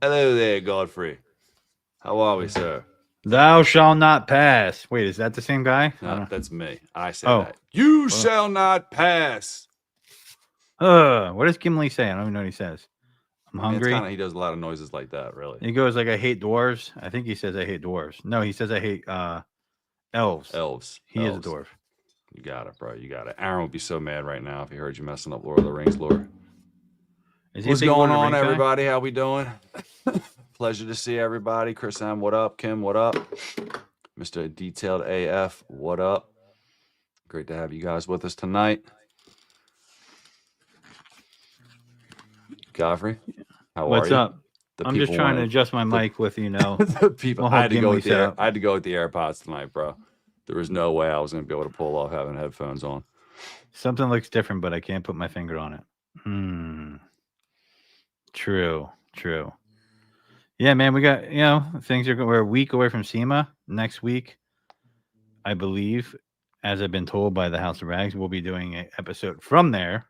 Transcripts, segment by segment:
Hello there, Godfrey. How are we, sir? Thou shall not pass. Wait, is that the same guy? I No, don't. that's me. I say Oh, that. You well, shall not pass. what does Gimli say? I don't even know what he says. I'm I mean, it's kind hungry. of, he does a lot of noises like that, really. He goes like, "I hate dwarves." I think he says, "I hate dwarves." No, he says, "I hate elves." Elves. He is a Elves. dwarf. You got it, bro. You got it. Aaron would be so mad right now if he heard you messing up Lord of the Rings lore. Is he a What's big Lord going of the on, Rings guy? everybody? How we doing? Pleasure to see everybody. Chris M, what up? Kim, what up? Mr. Detailed AF, what up? Great to have you guys with us tonight. Godfrey, how are What's you? up? The I'm just people trying to wanted adjust my the mic with the people. my I whole had to go Gimli with the setup. I had to go with the AirPods tonight, bro. There was no way I was gonna be able to pull off having headphones on. Something looks different, but I can't put my finger on it. Hmm. True. True. Yeah, man, we got things are we're a week away from SEMA. Next week, I believe, as I've been told by the House of Rags, we'll be doing an episode from there,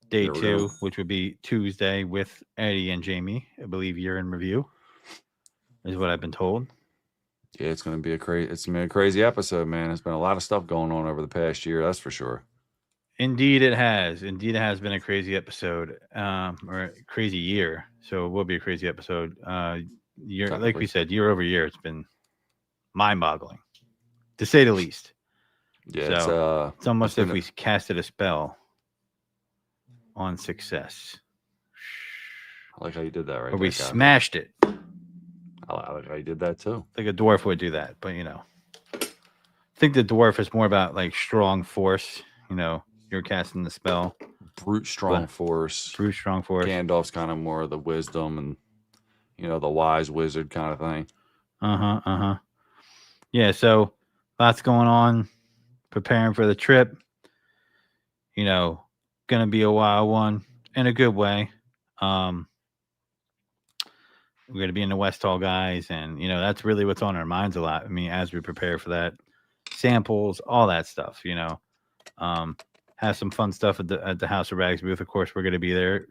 day There we go. 2, which would be Tuesday with Eddie and Jamie. I believe year in review is what I've been told. Yeah, it's gonna be a crazy episode, man. There's been a lot of stuff going on over the past year, that's for sure. Indeed, it has. Indeed, it has been a crazy episode, or a crazy year. So it will be a crazy episode. Year, like we Technically. said, year over year, it's been mind-boggling, to say the least. Yeah, So it's it's almost if been we casted a spell on success, I like how you did that right or we there, Godfrey. smashed it. I like how you did that too. Like a dwarf would do that, but I think the dwarf is more about like strong force. You're casting the spell, Brute strong but force. brute strong force. Gandalf's kind of more of the wisdom and the wise wizard kind of thing. Uh huh. Yeah. So lots going on. Preparing for the trip. Gonna be a wild one in a good way. Um, we're gonna be in the West Hall, guys, and that's really what's on our minds a lot. I mean, as we prepare for that, samples, all that stuff. Um, have some fun stuff at the House of Rags booth. Of course, we're gonna be there.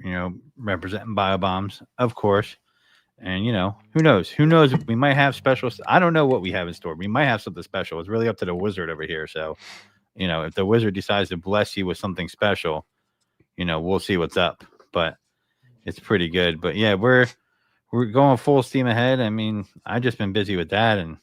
Representing Biobombs, of course. And who knows? Who knows? We might have special. I don't know what we have in store. We might have something special. It's really up to the wizard over here. So, if the wizard decides to bless you with something special, we'll see what's up. But it's pretty good. But yeah, we're going full steam ahead. I mean, I just been busy with that, and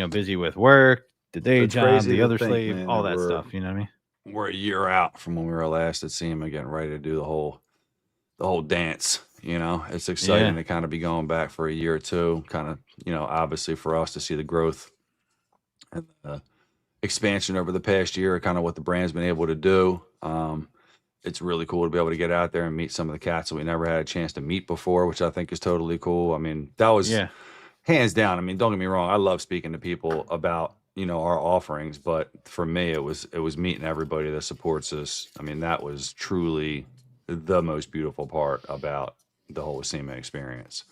busy with work, the day It's job, crazy the to other think, slave, man, all that that we're stuff. You know what I mean? we're a year out from when we were last at SEMA, getting ready to do the whole dance. It's exciting Yeah. to kind of be going back for a year or two. Kind of, obviously for us to see the growth and the expansion over the past year, kind of what the brand's been able to do. It's really cool to be able to get out there and meet some of the cats that we never had a chance to meet before, which I think is totally cool. I mean, that was Yeah. hands down. I mean, don't get me wrong. I love speaking to people about, our offerings, but for me, it was meeting everybody that supports us. I mean, that was truly the most beautiful part about the whole SEMA experience.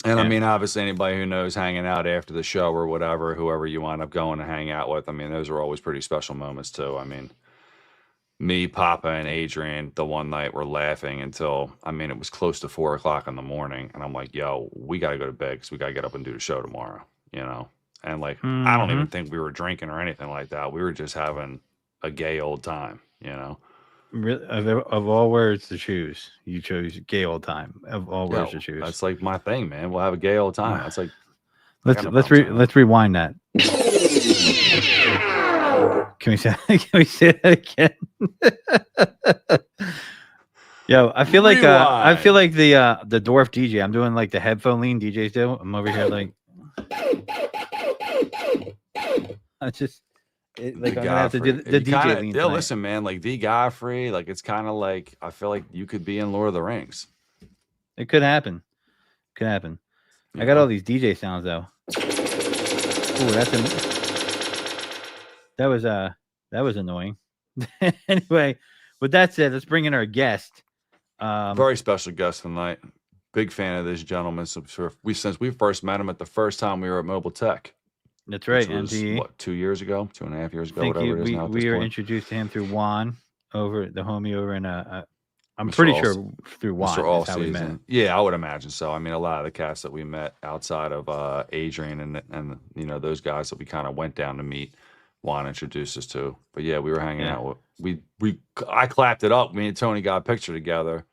And I Yeah. mean, obviously, anybody who knows hanging out after the show or whatever, whoever you wind up going to hang out with, I mean, those are always pretty special moments too. I mean, me, Papa, and Adrian, the one night were laughing until, I mean, it was close to 4 o'clock in the morning. And I'm like, yo, we got to go to bed because we got to get up and do the show tomorrow, you know? And like, I don't Mm-hmm. even think we were drinking or anything like that. We were just having a gay old time, you know? Of all words to choose, you chose gay old time. Of all words to Yo, choose. that's like my thing, man. We'll have a gay old time. Uh, That's like, I let's got no let's problem saying that. let's rewind that. Can we say can we say that again? Yo, I feel Rewind. like the dwarf DJ. I'm doing like the headphone lean DJs do. I'm over here like I just The like I'm gonna have to do Godfrey. the You kind DJ of, lean yeah, tonight. listen, man, like the Godfrey, like it's kind of like, I feel like you could be in Lord of the Rings, It could happen. Could happen. I you got all know? these DJ sounds though. Ooh, that was that was annoying. Anyway, with that said, let's bring in our guest. Very special guest tonight. Big fan of this gentleman. Since we first met him at the first time we were at Mobile Tech, That's which right, was MTE. what, 2 years ago, 2.5 years ago, Think whatever you, it is we now at this we were point. introduced to him through Juan over the homie over in I'm Mr. pretty All sure through Mr. Juan All is how we met. Season. Yeah, I would imagine so. I mean, a lot of the cats that we met outside of Adrian and those guys that we kind of went down to meet, Juan introduced us to. But yeah, we were hanging Yeah. out. I clapped it up. Me and Tony got a picture together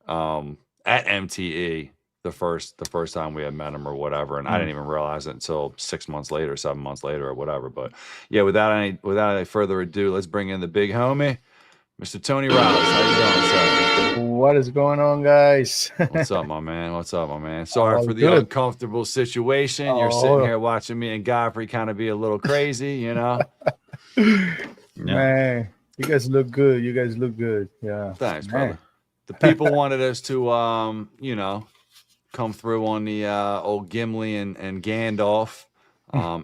at MTE the first time we had met him or whatever, and I didn't even realize it until 6 months later, 7 months later, or whatever. But yeah, without any further ado, let's bring in the big homie, Mr. Tony Raldas. How you doing, sir? What is going on, guys? What's up, my man? What's up, my man? Sorry All for the good. uncomfortable situation. You're sitting Oh, here watching me and Godfrey kind of be a little crazy, man, you guys look good. You guys look good. Yeah. Thanks, Man. brother. The people wanted us to, come through on the old Gimli and Gandalf.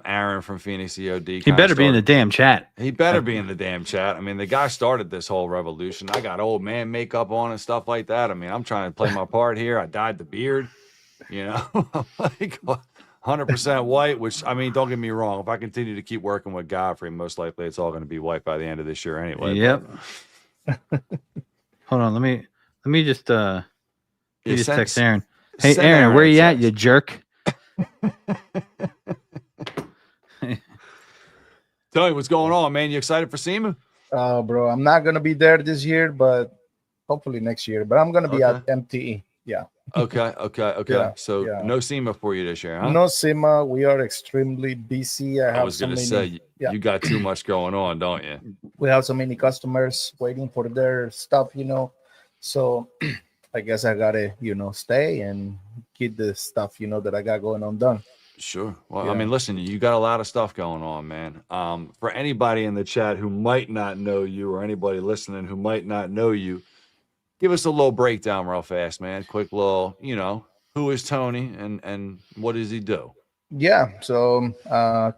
Aaron from Phoenix EOD. He better be in the damn chat. He better be in the damn chat. I mean, the guy started this whole revolution. I got old man makeup on and stuff like that. I mean, I'm trying to play my part here. I dyed the beard, I'm like 100% white, which, I mean, don't get me wrong. If I continue to keep working with Godfrey, most likely it's all going to be white by the end of this year anyway. Yep. Hold on. Let me just text Aaron. Hey, Aaron, where you at, you jerk? Tell me what's going on, man. You excited for SEMA? Bro, I'm not gonna be there this year, but hopefully next year. But I'm gonna be at MTE. Yeah. Okay. Yeah, So yeah. no SEMA for you this year, huh? No SEMA. We are extremely busy. I was gonna say yeah. you got too much going on, don't you? We have so many customers waiting for their stuff, So I guess I gotta, stay and get the stuff, that I got going on done. Sure. Well, Yeah. I mean, listen, you got a lot of stuff going on, man. For anybody in the chat who might not know you or anybody listening who might not know you, give us a little breakdown real fast, man. Quick little, who is Tony and what does he do? Yeah, so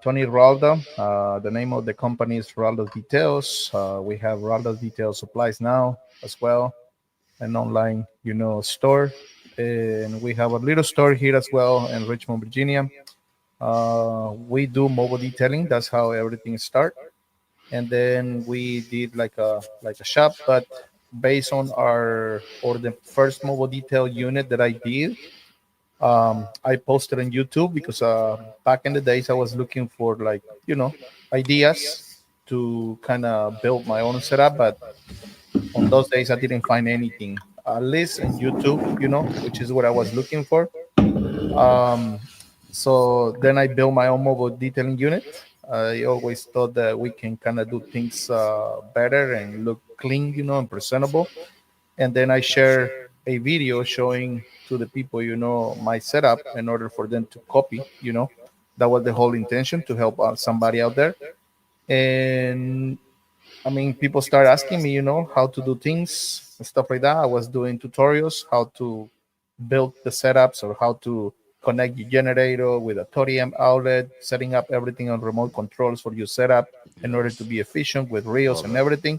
Tony Ralda, the name of the company is Raldas Details. We have Raldas Details Supplies now as well, an online, store. And we have a little store here as well in Richmond, Virginia. We do mobile detailing. That's how everything started. And then we did like a shop, but based on the first mobile detail unit that I did, I posted on YouTube because back in the days I was looking for ideas to kind of build my own setup, but on those days I didn't find anything. At least in YouTube, which is what I was looking for. So then I built my own mobile detailing unit. I always thought that we can kind of do things better and look clean, and presentable. And then I share a video showing to the people, my setup in order for them to copy, that was the whole intention, to help out somebody out there. And I mean, people start asking me, how to do things and stuff like that. I was doing tutorials, how to build the setups or how to connect your generator with a 30 amp outlet, setting up everything on remote controls for your setup in order to be efficient with reels and everything.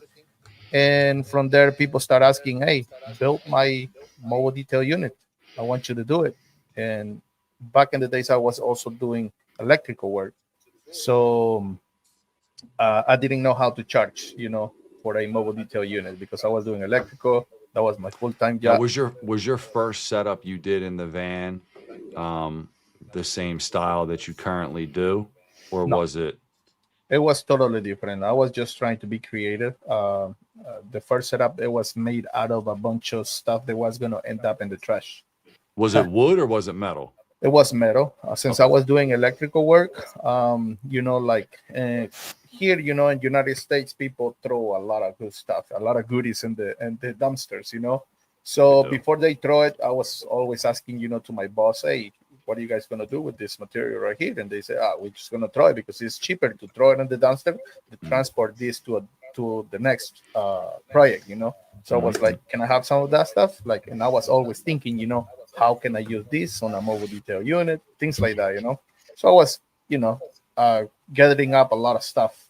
And from there, people start asking, hey, build my mobile detail unit. I want you to do it. And back in the days, I was also doing electrical work. So I didn't know how to charge, for a mobile detail unit because I was doing electrical. That was my full-time job. Was your first setup you did in the van the same style that you currently do, or No. was it? It was totally different. I was just trying to be creative. The first setup, it was made out of a bunch of stuff that was going to end up in the trash. Was it wood or was it metal? It was metal. Since I was doing electrical work, here, in United States, people throw a lot of good stuff, a lot of goodies in the dumpsters, So before they throw it, I was always asking, to my boss, hey, what are you guys going to do with this material right here? And they say, we're just going to throw it because it's cheaper to throw it in the dumpster to transport this to the next project, So I was like, can I have some of that stuff? And I was always thinking, how can I use this on a mobile detail unit? Things like that, So I was, gathering up a lot of stuff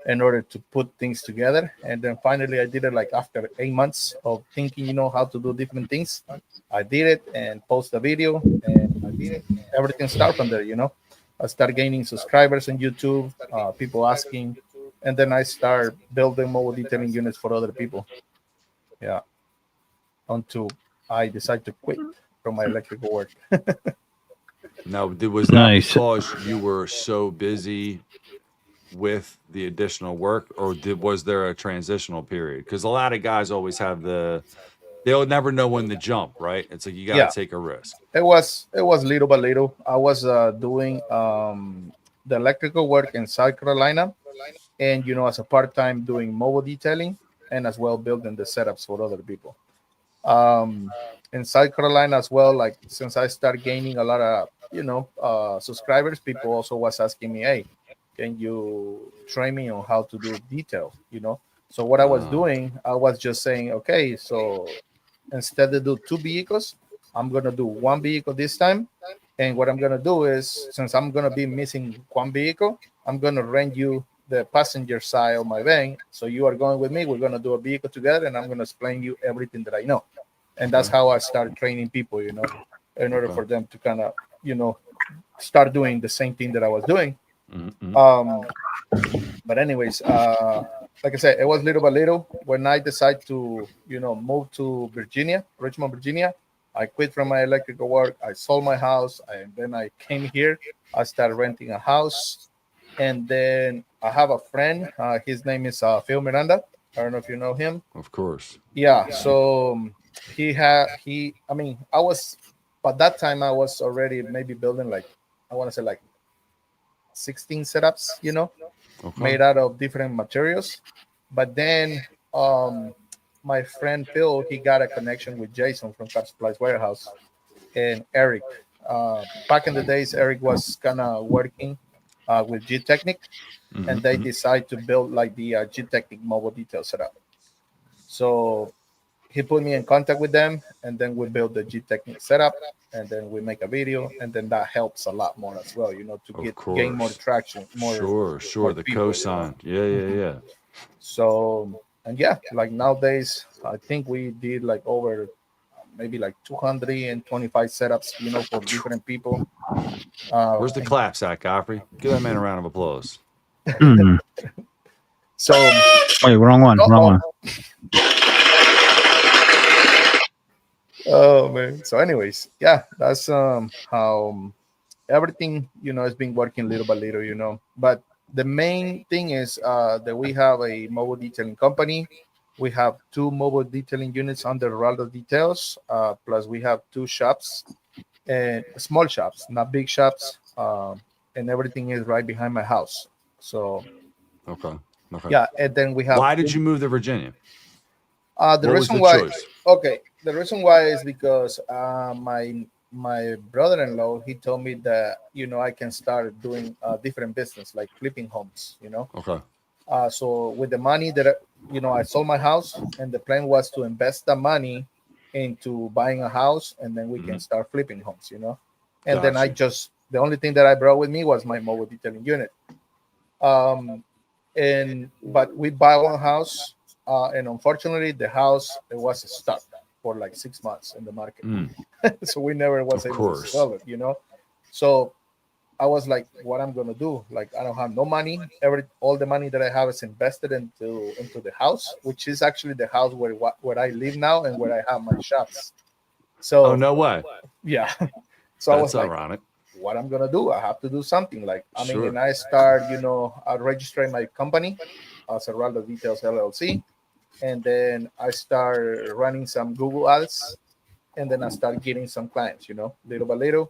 in order to put things together. And then finally I did it after 8 months of thinking, how to do different things. I did it and post a video and I did it. Everything started from there, I started gaining subscribers on YouTube, people asking, and then I start building mobile detailing units for other people. Yeah. until I decided to quit from my electrical work. Now, was that Nice. because you were so busy with the additional work, or was there a transitional period? Because a lot of guys always have they'll never know when to jump, right? It's like you got Yeah, to take a risk. it was little by little. I was doing the electrical work in South Carolina, and as a part-time doing mobile detailing, and as well building the setups for other people. um in South Carolina as well, like since I started gaining a lot of subscribers, people also was asking me, hey, can you train me on how to do detail. So what I was Uh, doing, I was just saying, okay, so instead of do two vehicles, I'm gonna do one vehicle this time. And what I'm gonna do is, since I'm gonna be missing one vehicle, I'm gonna rent you the passenger side of my van. So you are going with me. We're gonna do a vehicle together, and I'm gonna explain you everything that I know. And that's okay, how I start training people, in order okay. for them to kind of, start doing the same thing that I was doing. Mm-hmm. Um, but anyways, like I said, it was little by little. When I decided to, move to Virginia, Richmond, Virginia, I quit from my electrical work. I sold my house, and then I came here. I started renting a house, and then I have a friend. His name is Phil Miranda. I don't know if you know him. Of course. Yeah. So he. I mean, I was, but that time I was already maybe building, like, I want to say like 16 setups. Okay. Made out of different materials. But then my friend Phil, he got a connection with Jason from Car Supplies Warehouse, and Eric. Back in the days, Eric was kind of working with G Technic, and they Mm-hmm. decided to build like the G Technic mobile detail setup. So he put me in contact with them, and then we build the G Technic setup, and then we make a video, and then that helps a lot more as well, to Of gain more course. traction, more Sure, sure. more The people. cosign. Yeah, yeah, Mhm. yeah. So, and yeah, like nowadays, I think we did like over maybe like 225 setups, for different people. Where's the And claps at, Godfrey? Give that man a round of applause. Hmm. so, Wait, wrong one. Wrong oh, one. oh man. So, anyways, yeah, that's how everything has been working little by little. But the main thing is that we have a mobile detailing company. We have two mobile detailing units under Raldas Details. Plus, we have two shops, and small shops, not big shops. And everything is right behind my house. So Okay. Okay. yeah, and then we have Why did you move to Virginia? the What was reason the why. choice? Okay, the reason why is because my brother-in-law, he told me that I can start doing different business like flipping homes. Okay. So with the money that I sold my house, and the plan was to invest the money into buying a house, and then we Hmm. can start flipping homes. And then Got I you. just the only thing that I brought with me was my mobile detailing unit. Um, and but we buy one house, and unfortunately, the house, it was stuck for like 6 months in the market, Mm, so we never was of able to course. sell it. So I was like, what I'm gonna do? Like, I don't have no money. All the money that I have is invested into the house, which is actually the house where I live now and where I have my shops. Oh, So no way. yeah, so I That's was like, ironic. what I'm gonna do? I have to do something. Like, I mean, Sure. and I start, I register my company as a Raldas Details LLC, and then I start running some Google ads, and then I start getting some clients, little by little.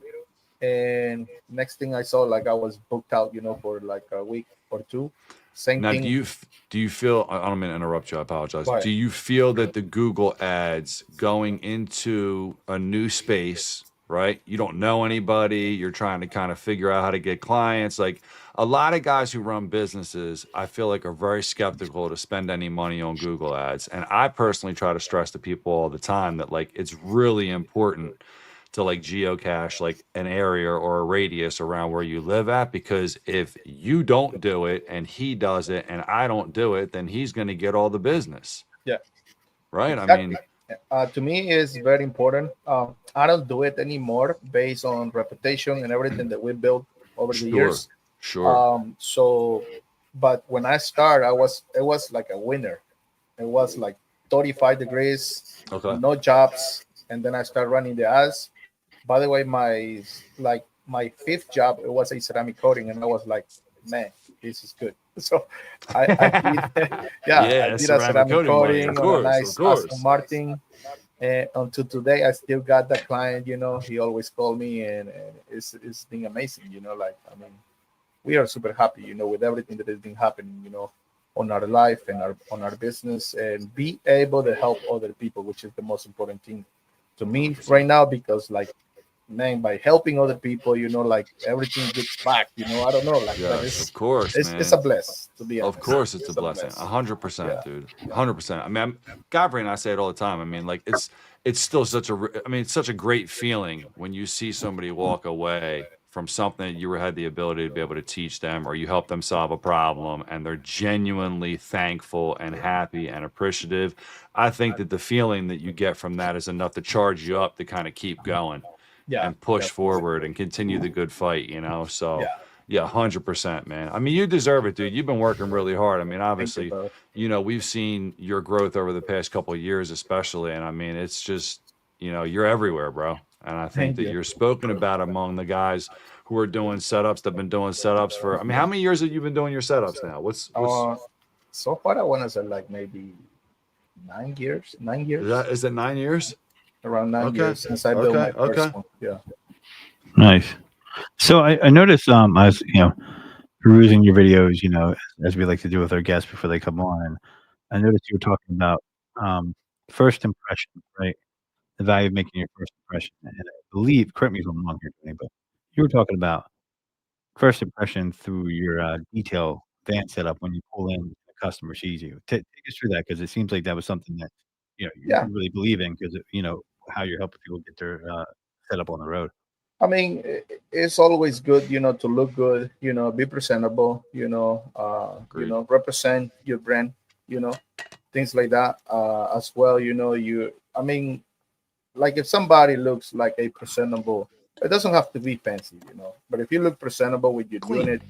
And next thing I saw, like I was booked out, for like a week or two. Same Now, thing. do you feel? I don't mean to interrupt you. I apologize. But Do you feel that the Google ads going into a new space, right? You don't know anybody. You're trying to kind of figure out how to get clients. Like a lot of guys who run businesses, I feel like are very skeptical to spend any money on Google ads. And I personally try to stress to people all the time that like it's really important to like geocache like an area or a radius around where you live at, because if you don't do it and he does it and I don't do it, then he's going to get all the business, yeah, right? I exactly. mean, To me, it's very important. I don't do it anymore based on reputation and everything that we built over the sure, years. sure. So, but when I started, it was like a winner. It was like 35 degrees, Okay. no jobs, and then I start running the ads. By the way, my fifth job, it was a ceramic coating, and I was like, man, this is good. So I did, yeah, I Yeah, did a ceramic ceramic coating money, of coating on a course, of nice Aston course. Martin. And until today, I still got that client. He always called me, and it's been amazing. Like, I mean, we are super happy, with everything that has been happening, on our life and on our business, and be able to help other people, which is the most important thing to me right 100%. now, because, like, man, by helping other people, like, everything gets back. I don't know, like, but Yes, it's of course, it's it's a man. bless, to be Of honest. course, it's a It's a blessing. bless. 100%, Yeah, dude. yeah. 100%. I mean, Godfrey and I say it all the time. I mean, like it's still such a. I mean, it's such a great feeling when you see somebody walk away from something that you had the ability to be able to teach them, or you help them solve a problem, and they're genuinely thankful and happy and appreciative. I think that the feeling that you get from that is enough to charge you up to kind of keep going Yeah, and push definitely. forward and continue the good fight. So. Yeah. Yeah, 100%, man. I mean, you deserve it, dude. You've been working really hard. I mean, Thank you, obviously, bro. we've seen your growth over the past couple of years, especially. And I mean, it's just, you're everywhere, bro. And I think Thank that you. you're spoken about among the guys who are doing setups, that have been doing setups for, I mean, how many years have you been doing your setups now? What's, Uh, so far, I want to say like maybe 9 years, 9 years, is it 9 years? around nine Okay. years since I built Okay. my first Okay. one. Yeah. Nice. So I noticed I was perusing your videos, as we like to do with our guests before they come on, and I noticed you were talking about um, first impression, right? The value of making your first impression, and I believe, correct me if I'm wrong here, Tony, but you were talking about first impression through your detail van setup when you pull in, the customer sees you. Take us through that, because it seems like that was something that Yeah. you really believe in, because how you're helping people get their setup on the road. I mean, it's always good, to look good, be presentable, Agreed. represent your brand, things like that. As well, I mean, like, if somebody looks like a presentable, it doesn't have to be fancy, but if you look presentable with your Clean.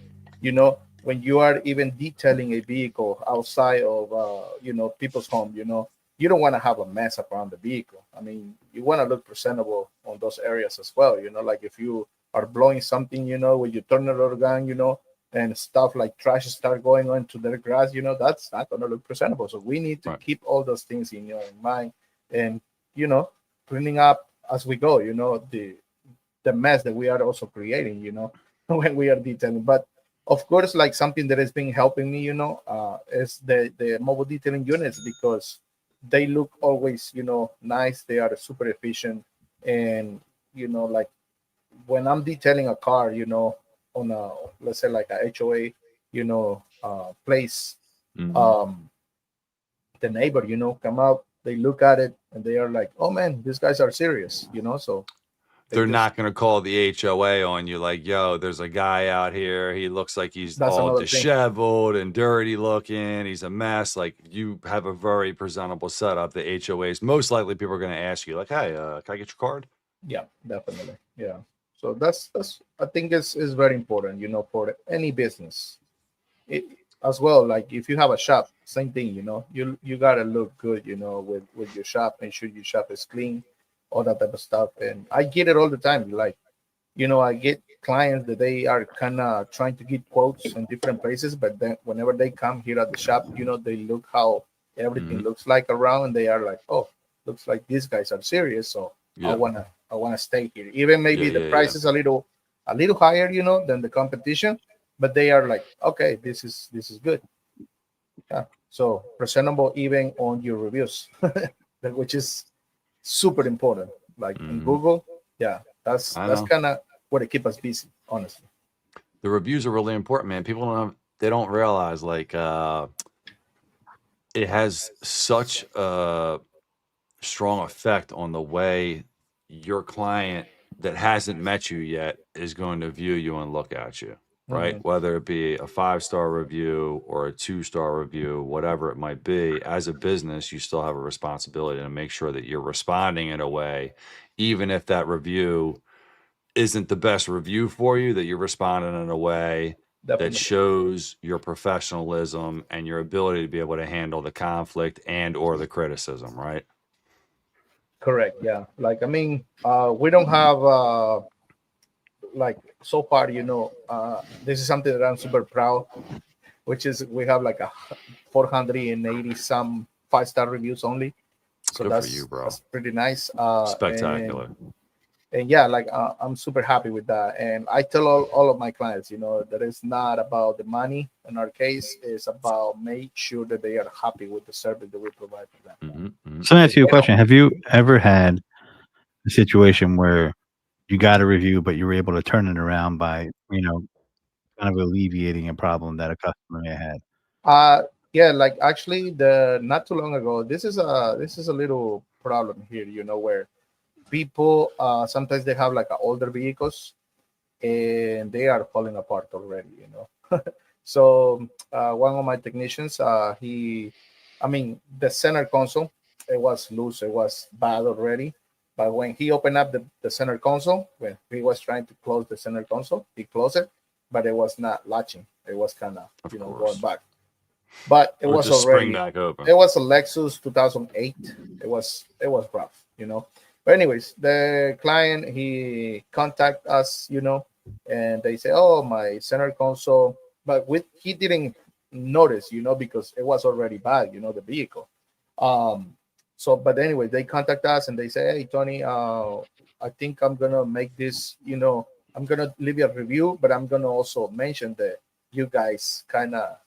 unit, when you are even detailing a vehicle outside of people's home, you don't want to have a mess around the vehicle. I mean, you want to look presentable on those areas as well, like if you are blowing something, with your tornado gun, and stuff like trash start going on to their grass, that's not going to look presentable. So we need to Right. keep all those things in mind, and you know cleaning up as we go, the mess that we are also creating, when we are detailing. But of course, like, something that has been helping me, is the mobile detailing units, because they look always, nice. They are super efficient, and like, when I'm detailing a car, on a, let's say, like a HOA, place, Hmm. um, the neighbor, come out, they look at it, and they are like, oh man, these guys are serious, so they They're just, not going to call the HOA on you like, yo, there's a guy out here. He looks like he's that's all another thing. disheveled and dirty looking. He's a mess. Like, you have a very presentable setup. The HOAs, most likely people are going to ask you, like, hey, can I get your card? Yeah, definitely. Yeah. So that's I think is very important, for any business. It, as well, like, if you have a shop, same thing, you gotta look good, with your shop. Make sure your shop is clean, all that type of stuff. And I get it all the time. Like, I get clients that they are kind of trying to get quotes in different places, but then whenever they come here at the shop, they look how everything Hmm. looks like around, and they are like, oh, looks like these guys are serious, so I Yeah. wanna I wanna stay here. Even Yeah. maybe the Yeah. price Yeah. is a little higher, than the competition, but they are like, okay, this is good. Yeah. So presentable even on your reviews, which is super important. Like in Hmm. Google, yeah, that's I that's know. kind of what it keeps us busy, honestly. The reviews are really important, man. People they don't realize, like, it has such a strong effect on the way your client that hasn't met you yet is going to view you and look at you, right? Hmm. Whether it be a 5-star review or a 2-star review, whatever it might be, as a business, you still have a responsibility to make sure that you're responding in a way, even if that review isn't the best review for you, that you're responding in a way that Definitely. shows your professionalism and your ability to be able to handle the conflict and or the criticism, right? Correct. Yeah. Like, I mean, we don't have like so far, this is something that I'm super proud, which is we have like a 480 some 5-star reviews only. So Good for you, bro. that's pretty nice. Spectacular. And yeah, like I'm super happy with that. And I tell all of my clients, that it's not about the money. In our case, it's about make sure that they are happy with the service that we provide for them. So let me If ask you a they don't, question. Have you ever had a situation where you got a review, but you were able to turn it around by, kind of alleviating a problem that a customer may have had? uh, yeah, like actually, the not too long ago, this is a little problem here, where people sometimes they have like older vehicles and they are falling apart already. So one of my technicians, I mean, the center console, it was loose, it was bad already. But when he opened up the center console, when he was trying to close the center console, he closed it, but it was not latching. It was kind of, Of going course. back. But it Or was just spring already, back open. it was a Lexus 2008. It was rough. But anyways, the client he contact us, and they say, "Oh, my center console," but he didn't notice, because it was already bad, the vehicle. Um, so, but anyway, they contact us and they say, "Hey, Tony, I think I'm gonna make this. I'm gonna leave you a review, but I'm gonna also mention that you guys kind of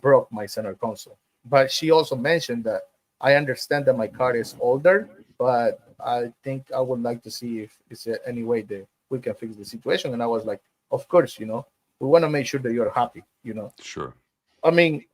broke my center console." But she also mentioned that I understand that my car is older, but I think I would like to see if is there any way that we can fix the situation. And I was like, of course, we want to make sure that you're happy. Sure. I mean,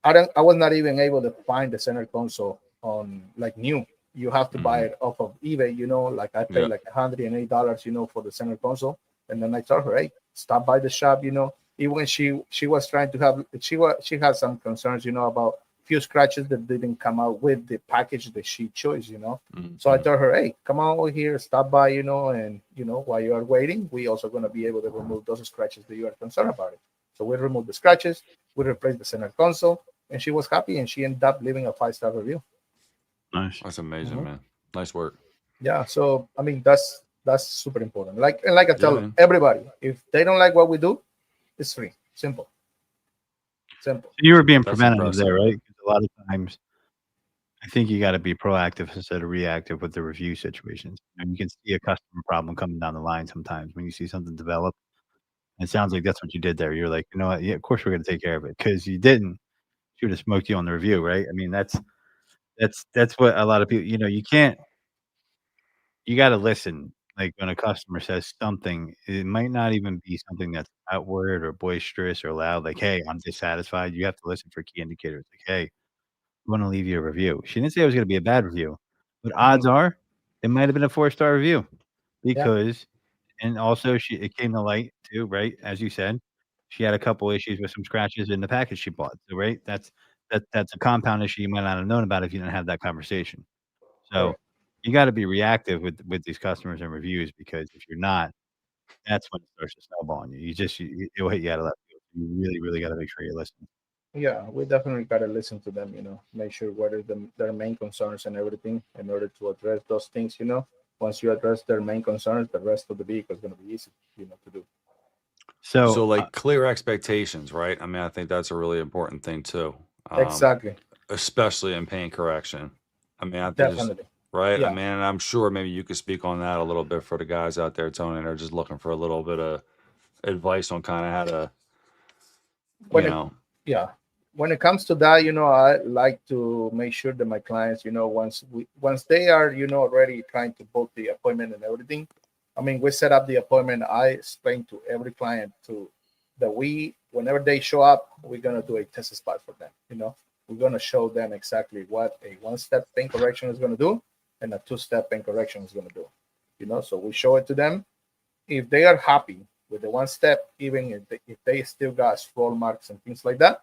I was not even able to find the center console on like new. You have to buy Hmm. it off of eBay. Like I paid Yeah. like $108, for the center console. And then I told her, hey, stop by the shop. Even when she was trying to have she had some concerns, about few scratches that didn't come out with the package that she chose. So I Hmm. told her, hey, come on over here, stop by, and while you are waiting, we also gonna be able to remove those scratches that you are concerned about it. So we remove the scratches, we replace the center console, and she was happy, and she ended up leaving a 5-star review. Nice. That's amazing, Mhm. man. Nice work. Yeah, so I mean that's super important. Like I Yeah, tell man. everybody, if they don't like what we do, it's free, simple, simple. So you were being That's preventative impressive, there, right? man. 'Cause a lot of times, I think you got to be proactive instead of reactive with the review situations. You can see a customer problem coming down the line sometimes when you see something develop. It sounds like that's what you did there. You're like, you know what? Yeah, of course we're going to take care of it because you didn't. She would have smoked you on the review, right? I mean, that's what a lot of people. You can't. You got to listen. Like when a customer says something, it might not even be something that's outward or boisterous or loud. Like, hey, I'm dissatisfied. You have to listen for key indicators. Like, hey, I want to leave you a review. She didn't say it was going to be a bad review, but Mhm. odds are it might have been a 4-star review Yeah. because, and also it came to light too, right? As you said, she had a couple issues with some scratches in the package she bought. So, right, that's a compound issue you might not have known about if you didn't have that conversation. So, Correct. you got to be reactive with these customers and reviews because if you're not, that's when it starts to snowball on you. It'll hit you out of left field. You really, really got to make sure you listen. Yeah, we definitely gotta listen to them. Make sure what are their main concerns and everything in order to address those things. Once you address their main concerns, the rest of the vehicle is gonna be easy, to do. So, So, like, clear expectations, right? I mean, I think that's a really important thing too, um, Exactly. especially in paint correction. I mean, I think just Definitely. right. I Yeah. mean, and I'm sure maybe you could speak on that a little bit for the guys out there, Tony, they're just looking for a little bit of advice on kind of how to, you When it know, yeah, when it comes to that, I like to make sure that my clients, once they are, already trying to book the appointment and everything. I mean, we set up the appointment. I explain to every client that whenever they show up, we're gonna do a test spot for them. We're gonna show them exactly what a one-step paint correction is gonna do and a two-step paint correction is gonna do. So we show it to them. If they are happy with the one step, even if they still got scroll marks and things like that,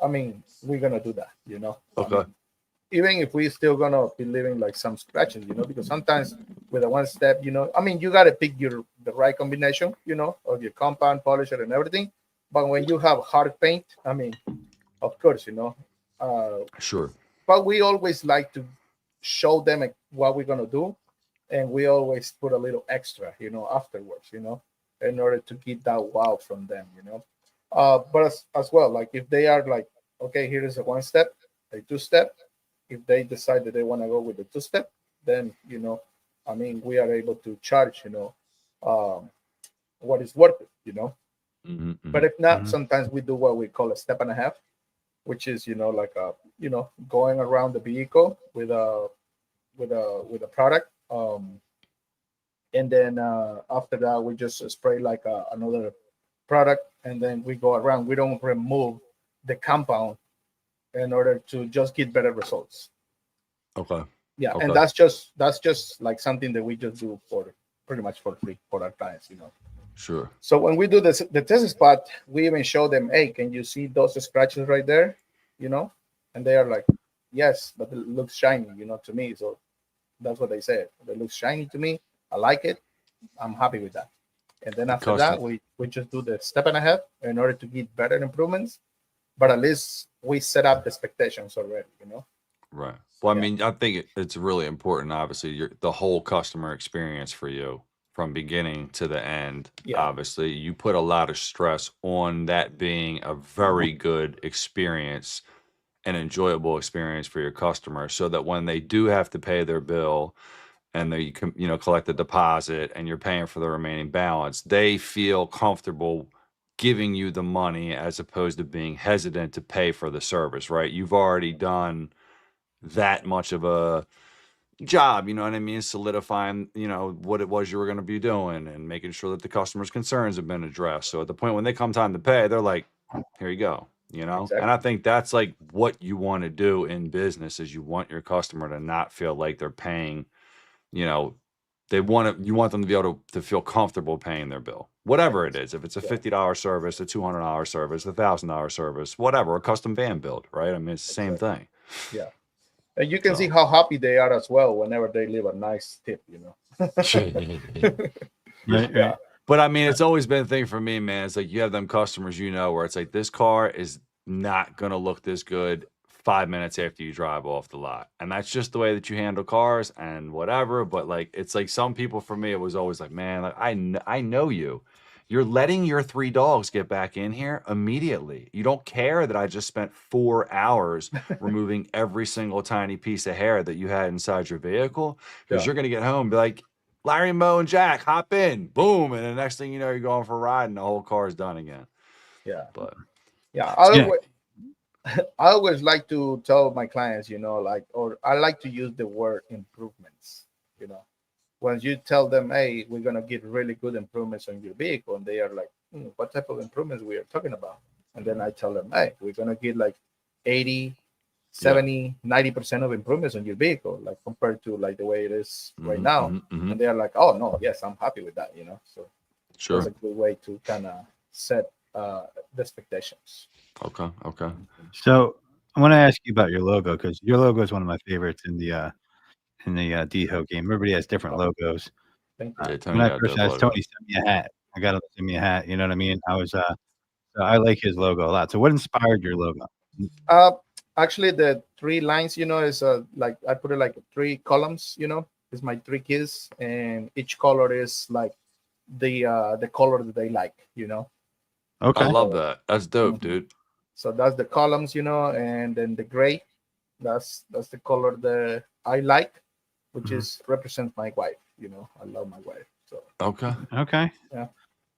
I mean, we're gonna do that. I okay, mean, even if we still gonna be leaving like some scratches, because sometimes with a one step, I mean, you got to pick the right combination, of your compound, polisher, and everything. But when you have hard paint, I mean, of course, uh, Sure. but we always like to show them what we're gonna do, and we always put a little extra, afterwards, in order to get that wow from them, but as well, like if they are like, okay, here is a one step, a two step. If they decide that they want to go with the two step, then I mean, we are able to charge, um, what is worth it, Hmm. But Hmm. if not, Hmm. sometimes we do what we call a step and a half, which is like a going around the vehicle with a product, and then after that we just spray like another product, and then we go around. We don't remove the compound in order to just get better results. Okay. Yeah, and Okay. that's just like something that we just do for pretty much for free for our clients. Sure. So when we do this, the test spot, we even show them, hey, can you see those scratches right there? You know, and they are like, yes, but it looks shiny, to me. So that's what they said. It looks shiny to me. I like it. I'm happy with that. And then The after that, custom. we just do the step and a half in order to get better improvements. But at least we set up the expectations already. Right. Well, I Yeah, mean, I think it's really important. Obviously, the whole customer experience for you from beginning to the end. yeah, Obviously, you put a lot of stress on that being a very good experience, an enjoyable experience for your customers, so that when they do have to pay their bill and they collect the deposit and you're paying for the remaining balance, they feel comfortable giving you the money as opposed to being hesitant to pay for the service, right? You've already done that much of a job, you know what I mean? Solidifying, what it was you were going to be doing and making sure that the customer's concerns have been addressed. So at the point when they come time to pay, they're like, here you go, And I exactly. think that's like what you want to do in business is you want your customer to not feel like they're paying, you know, you want them to be able to feel comfortable paying their bill, whatever it Ex- is. If it's a Yeah, $50 service, a $200 service, $1,000 service, whatever, a custom van build, right? I mean, it's the same exactly. thing. Yeah. And you can see So, how happy they are as well whenever they leave a nice tip. Right, Yeah, right. but I mean, it's always been a thing for me, man. It's like you have them customers, where it's like this car is not going to look this good 5 minutes after you drive off the lot. And that's just the way that you handle cars and whatever. But like, it's like some people for me, it was always like, man, like I know you. You're letting your three dogs get back in here immediately. You don't care that I just spent 4 hours removing every single tiny piece of hair that you had inside your vehicle because yeah, you're going to get home and be like, Larry, Mo, and Jack, hop in. Boom. And the next thing you know, you're going for a ride and the whole car is done again. yeah, But yeah. Yeah. I always like to tell my clients, like, or I like to use the word improvements. You know, once you tell them, hey, we're gonna get really good improvements on your vehicle, and they are like, what type of improvements we are talking about? And then I tell them, hey, we're gonna get like 80, yeah. 70, 90% of improvements on your vehicle, like compared to like the way it is right Hmm. now. Hmm. Hmm. And they are like, oh no, yes, I'm happy with that. So that's Sure. a good way to kind of set the expectations. Okay. Okay. So I want to ask you about your logo because your logo is one of my favorites in the DHO game. Everybody has different Oh, logos. thank you. Yeah, When Tony I got a first dope asked logo. Tony, send me a hat. I got him to send me a hat. You know what I mean? So I like his logo a lot. So what inspired your logo? Uh, Actually, the three lines, is like I put it like three columns. Is my three kids, and each color is like the color that they like. I Okay. love So, that. That's dope, mhm. dude. So that's the columns, and then the gray, that's the color that I like, which Mhm. is represents my wife. I love my wife. So Okay. Okay. yeah,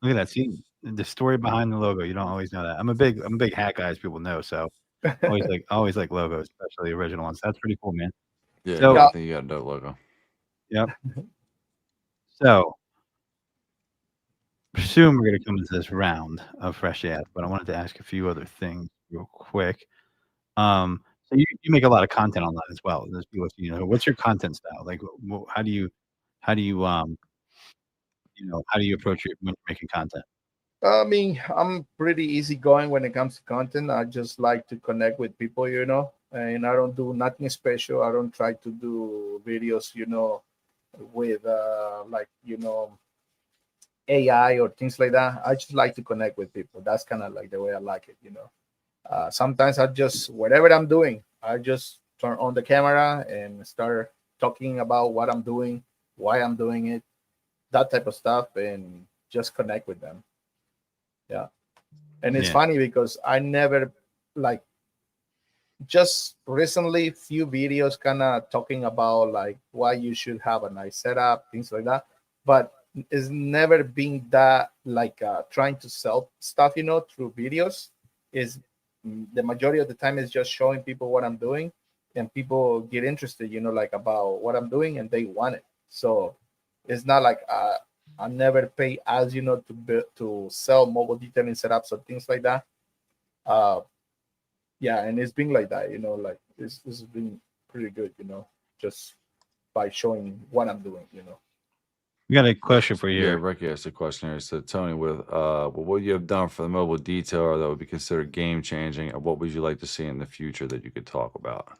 Look at that. See the story behind the logo. You don't always know that. I'm a big hat guy, as people know. So always like logos, especially original ones. That's pretty cool, man. Yeah, So yeah. I think you got a dope logo. yep. So soon we're gonna come into this round of fresh ads, but I wanted to ask a few other things real quick. So you make a lot of content online as well. There's people, what's your content style? Like, how do you how do you approach it when you're making content? I mean, I'm pretty easygoing when it comes to content. I just like to connect with people, and I don't do nothing special. I don't try to do videos, with like AI or things like that. I just like to connect with people. That's kind of like the way I like it. Sometimes I just whatever I'm doing, I just turn on the camera and start talking about what I'm doing, why I'm doing it, that type of stuff, and just connect with them. Yeah, and it's Yeah. funny because I never like just recently few videos kind of talking about like why you should have a nice setup, things like that, but it's never been that like trying to sell stuff through videos. Is The majority of the time is just showing people what I'm doing, and people get interested like about what I'm doing, and they want it. So it's not like I never pay ads to sell mobile detailing setups or things like that. uh yeah, and it's been like that, like this has been pretty good, just by showing what I'm doing. We got a question for you Yeah, here. Ricky asked a question here. So Tony, what would you have done for the mobile detailer that would be considered game changing, and what would you like to see in the future that you could talk about?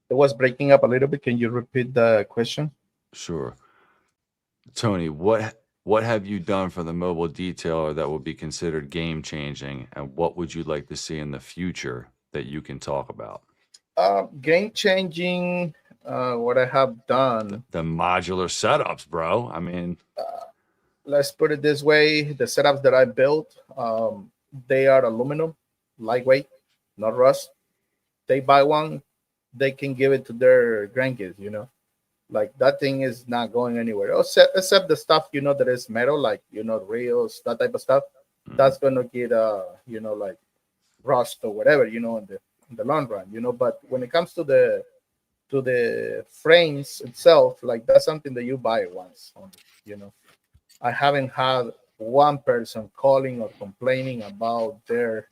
It was breaking up a little bit. Can you repeat the question? Sure. Tony, what have you done for the mobile detailer that would be considered game changing, and what would you like to see in the future that you can talk about? Game changing. What I have done. The modular setups, bro. I mean, Let's put it this way: the setups that I built, they are aluminum, lightweight, not rust. They buy one, they can give it to their grandkids. Like that thing is not going anywhere. Except the stuff that is metal, like rails, that type of stuff. mhm. That's gonna get like rust or whatever in the long run. But when it comes to the frames itself, like that's something that you buy once only. you know I haven't had one person calling or complaining about their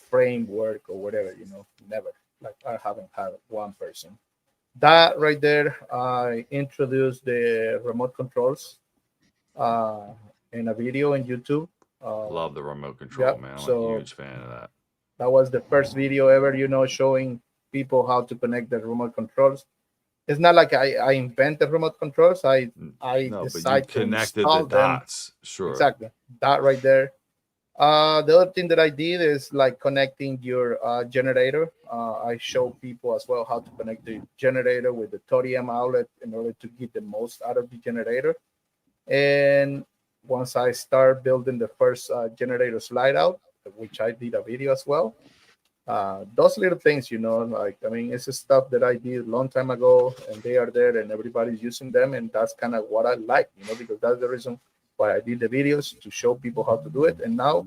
framework or whatever. Never. Like I haven't had one person. That right there, I introduced the remote controls uh, in a video on YouTube. Uh, Love the remote yeah, control, man. I'm a so huge fan of that. that was the first video ever, showing people how to connect the remote controls. It's not like I invented remote controls. I No, but you decide to connected the install them. dots. Sure. Exactly. That right there. The other thing that I did is like connecting your generator. I show people as well how to connect the generator with the 30 outlet in order to get the most out of the generator. And once I start building the first generator slide out, which I did a video as well, those little things, like I mean, it's the stuff that I did a long time ago, and they are there, and everybody's using them, and that's kind of what I like, because that's the reason why I did the videos to show people how to do it. And now,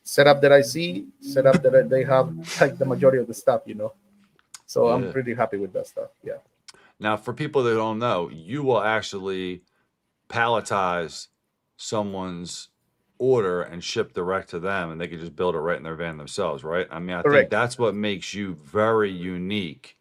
setup that I see, setup that they have, like the majority of the stuff. So I'm Yeah. pretty happy with that stuff. Yeah, Now, for people that don't know, you will actually palletize someone's order and ship direct to them, and they can just build it right in their van themselves, right? I mean, I think correct. that's what makes you very unique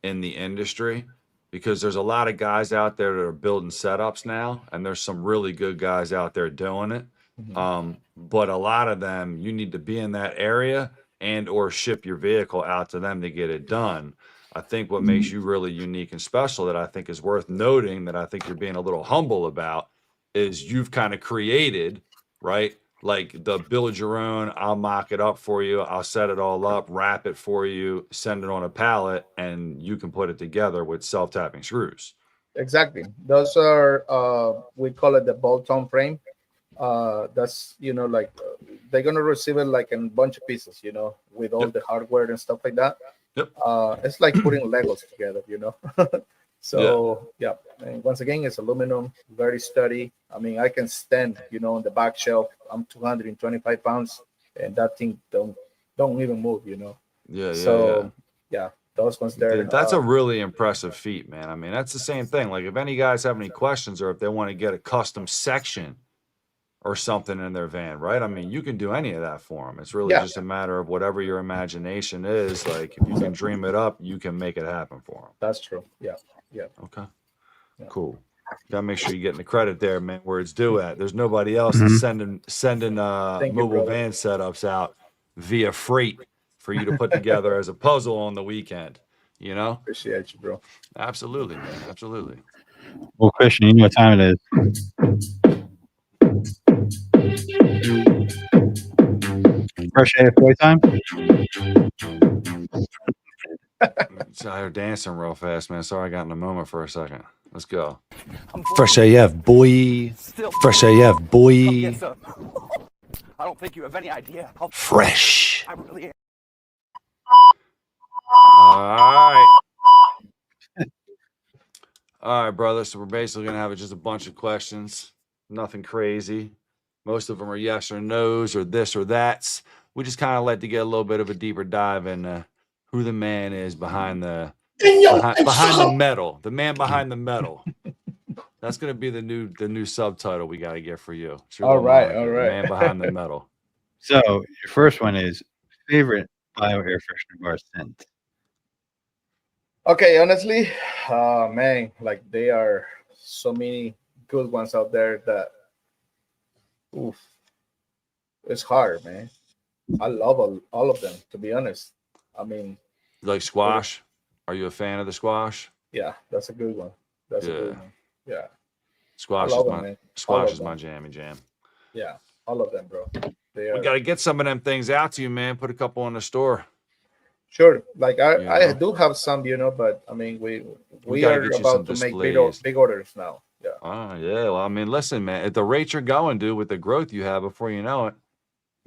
in the industry, because there's a lot of guys out there that are building setups now, and there's some really good guys out there doing it. Mhm. But a lot of them, you need to be in that area and or ship your vehicle out to them to get it done. I think what makes you really unique and special, that I think is worth noting, that I think you're being a little humble about, is you've kind of created, right? Like the build your own, I'll mock it up for you, I'll set it all up, wrap it for you, send it on a pallet, and you can put it together with self-tapping screws. Exactly. Those are we call it the bolt-on frame. That's like they're gonna receive it like in a bunch of pieces, with all Yep. the hardware and stuff like that. Yep. It's like putting Legos together. Yeah. So yeah, and once again, it's aluminum, very sturdy. I mean, I can stand, on the back shelf. I'm 225 pounds, and that thing don't even move. Yeah. Yeah. Yeah. So yeah, those ones there. That's a really impressive feat, man. I mean, that's the same thing. Like, if any guys have any questions, or if they want to get a custom section or something in their van, right? I mean, you can do any of that for them. It's really Yeah, just a matter of whatever your imagination is. Like, if you can dream it up, you can make it happen for that's true. Yeah, yeah, them. Okay, yeah. cool. Gotta make sure you're getting the credit there, man, where it's due at. There's nobody else that's Mhm. sending Thank you, mobile brother. van setups out via freight for you to put together as a puzzle on the weekend. You know? Appreciate you, bro. Absolutely, man. Absolutely. Well, Christian, you know what time it is. Fresh AFOI time. So I dancing real fast, man. Sorry I got in a moment for a second. Let's go. Fresh AF, boy. Fresh AF, boy. I don't think you have any idea how Fresh. I really am. All right. All right, brother. So we're basically going to have just a bunch of questions. Nothing crazy. Most of them are yes or no's or this or that's. We just kind of like to get a little bit of a deeper dive in who the man is behind the metal. The man behind the metal. That's going to be the new subtitle we got to get for you. It's your All little right, moniker, all the right. man behind the metal. So your first one is favorite bio air freshener bar scent. Okay, honestly, man, like there are so many good ones out there that, oof, it's hard, man. I love all of them, to be honest. I mean, You like squash? Are you a fan of the squash? yeah, that's a good one. That's a Yeah. good one. Yeah, Squash love is them, my man. squash of is my them. jammy jam. Yeah, all of them, bro. They We are got to get some of them things out to you, man. Put a couple in the store. sure. Like You I know? do have some, but I mean, we gotta are get you some about to make displays. big orders now. Yeah, Oh, yeah. Well, I mean, listen, man, at the rate you're going, dude, with the growth you have before you know it,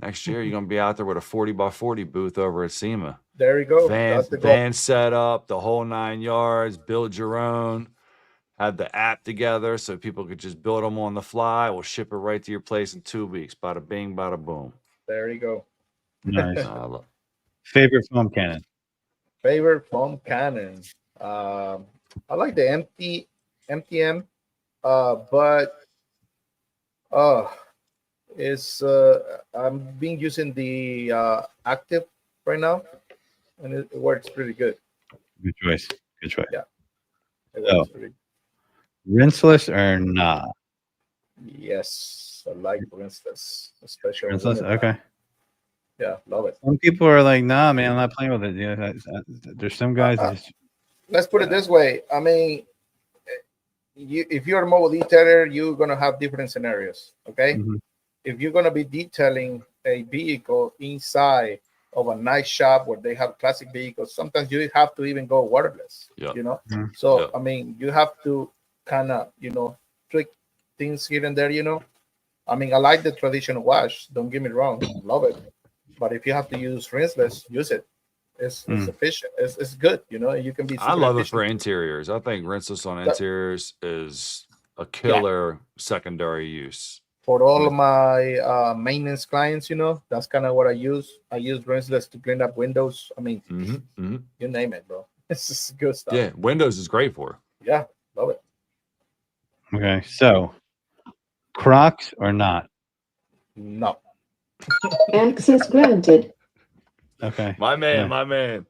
next year you're going to be out there with a 40x40 booth over at SEMA. there you go. That's the goal. Van set up, the whole 9 yards, build your own, have the app together so people could just build them on the fly. We'll ship it right to your place in 2 weeks. Bada bing, bada boom. There you go. Nice. Uh, Favorite foam cannon. Favorite foam cannon. I like the MTM, but it's I'm been using the active right now, and it works pretty good. Good choice. Good choice. Yeah. It So- works pretty. Rinseless or nah? Yes, I like rinseless, especially Rinseless. wintertime. Okay. Yeah, love it. Some people are like, nah, man, I'm not playing with it. Yeah, there's some guys that just Let's put it this way. I mean, if you're a mobile detailer, you're gonna have different scenarios. Okay. Mhm. If you're gonna be detailing a vehicle inside of a nice shop where they have classic vehicles, sometimes you have to even go waterless. Yeah. Mhm. So Yeah. I mean, you have to kind of tweak things here and there. I mean, I like the traditional wash. Don't get me wrong, love it. But if you have to use rinseless, use it. It's efficient. It's good. You can be. I super love it efficient. for interiors. I think rinseless on That- interiors is a killer secondary use. For all of my maintenance clients, that's kind of what I use. I use rinseless to clean up windows. I mean, you name it, bro. It's just good stuff. Yeah, Windows is great for. Yeah, love it. okay. So Crocs or not? No. Access granted. Okay. My man, my man.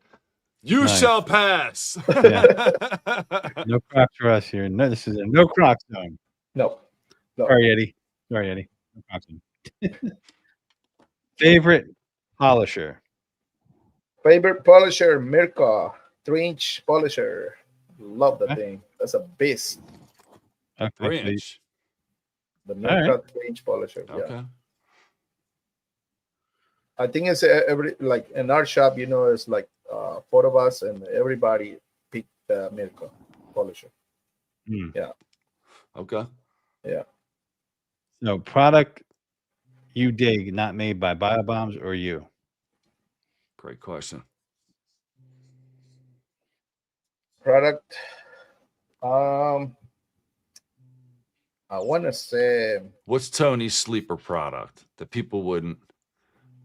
You Nice. shall pass. No Crocs for us here. No, this is a no Crocs zone. No. Sorry, Eddie. No Crocs zone. Favorite polisher. Favorite polisher, Mirka 3-inch polisher. Love that Okay. thing. That's a beast. Okay. 3-inch. The Mirka right. 3-inch polisher. Yeah. Okay. I think it's every like in our shop, it's like 4 of us and everybody picked the Mirka polisher. Okay. Yeah. So product you dig, not made by Biobombs or you. Great question. Product. I want to say What's Tony's sleeper product that people wouldn't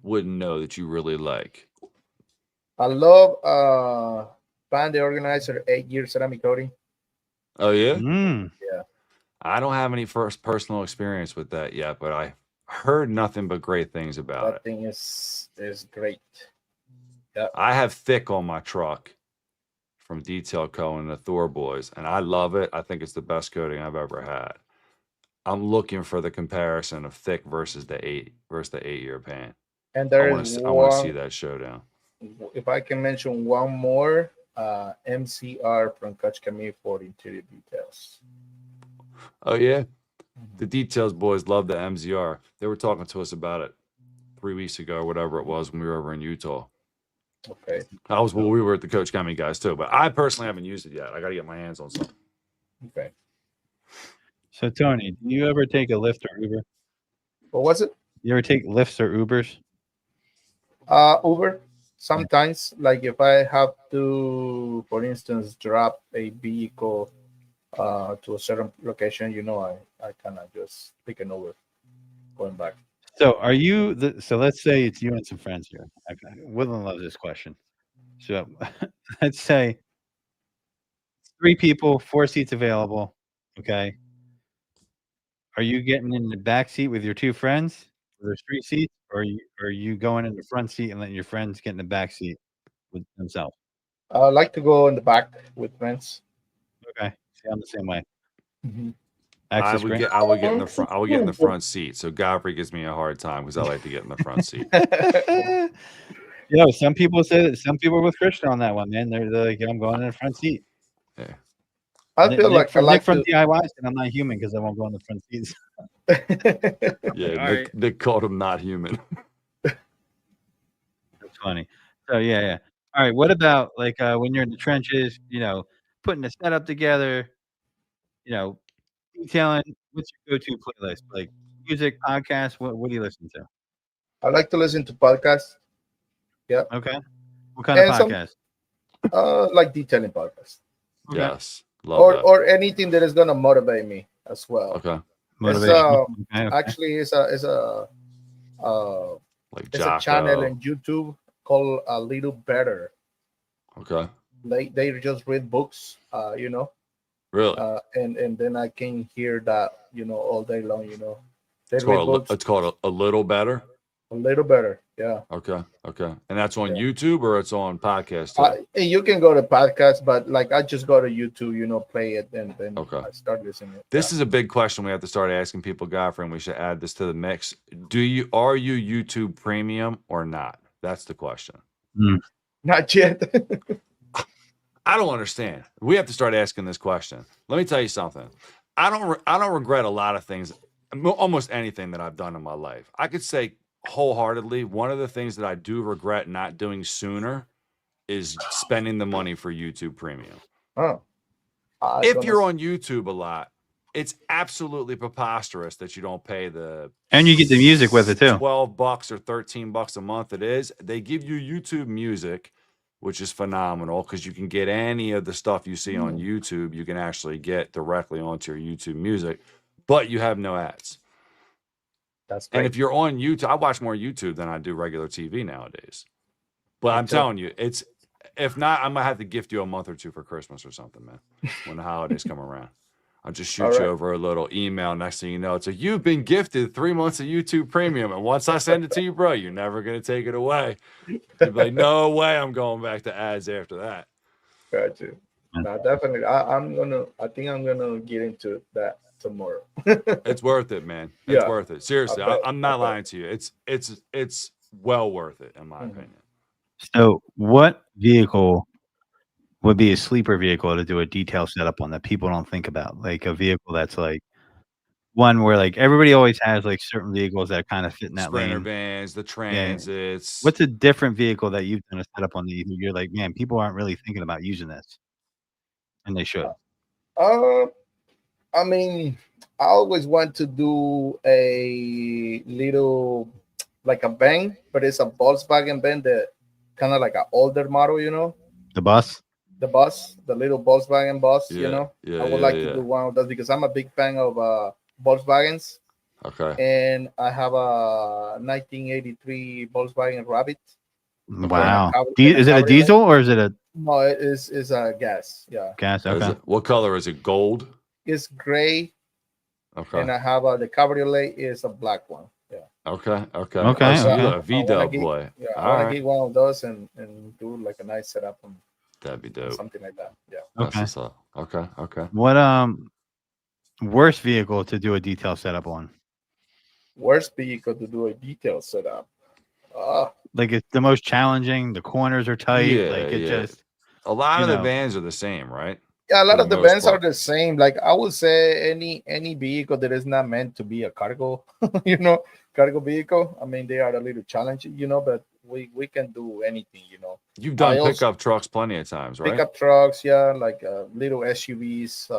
know that you really like? I love Band Organizer 8-year ceramic coating. Oh yeah? Yeah. I don't have any personal experience with that yet, but I heard nothing but great things about That thing is great. Yeah. I have thick on my truck from Detail Co. and the Thor Boys, and I love it. I think it's the best coating I've ever had. I'm looking for the comparison of thick versus the 8-year paint. And I there want is to see one. that showdown. If I can mention one more, MCR from Coach Camille for interior details. Oh yeah, the details boys love the MZR. They were talking to us about it 3 weeks ago or whatever it was when we were over in Utah. Okay. We were at the Coach Cammy guys too, but I personally haven't used it yet. I got to get my hands on some. Okay. So Tony, do you ever take a Lyft or Uber? What was it? You ever take Lyfts or Ubers? Uber. Sometimes, like if I have to, for instance, drop a vehicle to a certain location, I kind of just pick an Uber going back. So are you so let's say it's you and some friends here. Woodland loves this question. So let's say 3 people, 4 seats available. Okay. Are you getting in the back seat with your 2 friends? There's 3 seats, or are you going in the front seat and letting your friends get in the back seat with themselves? I like to go in the back with friends. Okay. See, I'm the same way. Mm-hmm. I would get in the front. I would get in the front seat. So Godfrey gives me a hard time because I like to get in the front seat. Some people say that. Some people are with Christian on that one, man. They're like, I'm going in the front seat. Yeah. I feel like Nick from DIY, and I'm not human because I won't go in the front seats. Yeah, Nick called him not human. That's funny. So yeah. All right. What about like when you're in the trenches? Putting the setup together. Detailing. What's your go-to playlist? Like music, podcasts. What do you listen to? I like to listen to podcasts. Yeah. Okay. What kind of podcast? Like detailing podcasts. Okay. Yes. Love that. Or anything that is gonna motivate me as well. Okay. Actually, it's a channel on YouTube called A Little Better. Okay. They just read books, Really? And then I can hear that, all day long, It's called a Little Better? A Little Better, yeah. Okay. And that's on YouTube or it's on podcast too? You can go to podcast, but like I just go to YouTube, play it, and then I start listening. This is a big question we have to start asking people, Godfrey, and we should add this to the mix. Are you YouTube Premium or not? That's the question. Not yet. I don't understand. We have to start asking this question. Let me tell you something. I don't regret a lot of things, almost anything that I've done in my life. I could say wholeheartedly, one of the things that I do regret not doing sooner is spending the money for YouTube Premium. If you're on YouTube a lot, it's absolutely preposterous that you don't pay and you get the music with it too. $12 or $13 a month. It is. They give you YouTube Music, which is phenomenal because you can get any of the stuff you see on YouTube. You can actually get directly onto your YouTube Music, but you have no ads. That's great. And if you're on YouTube, I watch more YouTube than I do regular TV nowadays. But I'm telling you, if not, I might have to gift you a month or 2 for Christmas or something, man, when the holidays come around. I'll just shoot you over a little email. Next thing you know, it's like, you've been gifted 3 months of YouTube Premium. And once I send it to you, bro, you're never going to take it away. You'll be like, no way I'm going back to ads after that. Gotcha. No, definitely. I think I'm going to get into that tomorrow. It's worth it, man. It's worth it. Seriously, I'm not lying to you. It's well worth it, in my opinion. So what vehicle would be a sleeper vehicle to do a detail setup on that people don't think about? Like a vehicle that's like one where like everybody always has like certain vehicles that kind of fit in that Sprinter lane. vans, the Transits. What's a different vehicle that you've done a setup on that you're like, man, people aren't really thinking about using this, and they should? I mean, I always want to do a little like a van, but it's a Volkswagen van that kind of like an older model, The bus. The little Volkswagen bus, Yeah, I would like to do one of those because I'm a big fan of Volkswagens. Okay. And I have a 1983 Volkswagen Rabbit. Wow. Is it a diesel or is it a? No, it's a gas. Yeah. Gas. Okay. What color is it? Gold. It's gray. Okay. And I have the cabriolet is a black one. Yeah. Okay. So you're a V-Dub boy. Yeah. I want to get one of those and do like a nice setup. That'd be dope. Something like that. Yeah. Okay. What worst vehicle to do a detail setup on? Worst vehicle to do a detail setup. Like it's the most challenging. The corners are tight. Yeah, just. A lot You of the know. vans are the same, right? Yeah, a lot For of the the most vans are part. the same. Like I would say, any vehicle that is not meant to be a cargo, you know, cargo vehicle. I mean, they are a little challenging, you know, but we can do anything, you know. You've I done also pickup trucks plenty of times, right? pickup trucks, yeah, like little SUVs,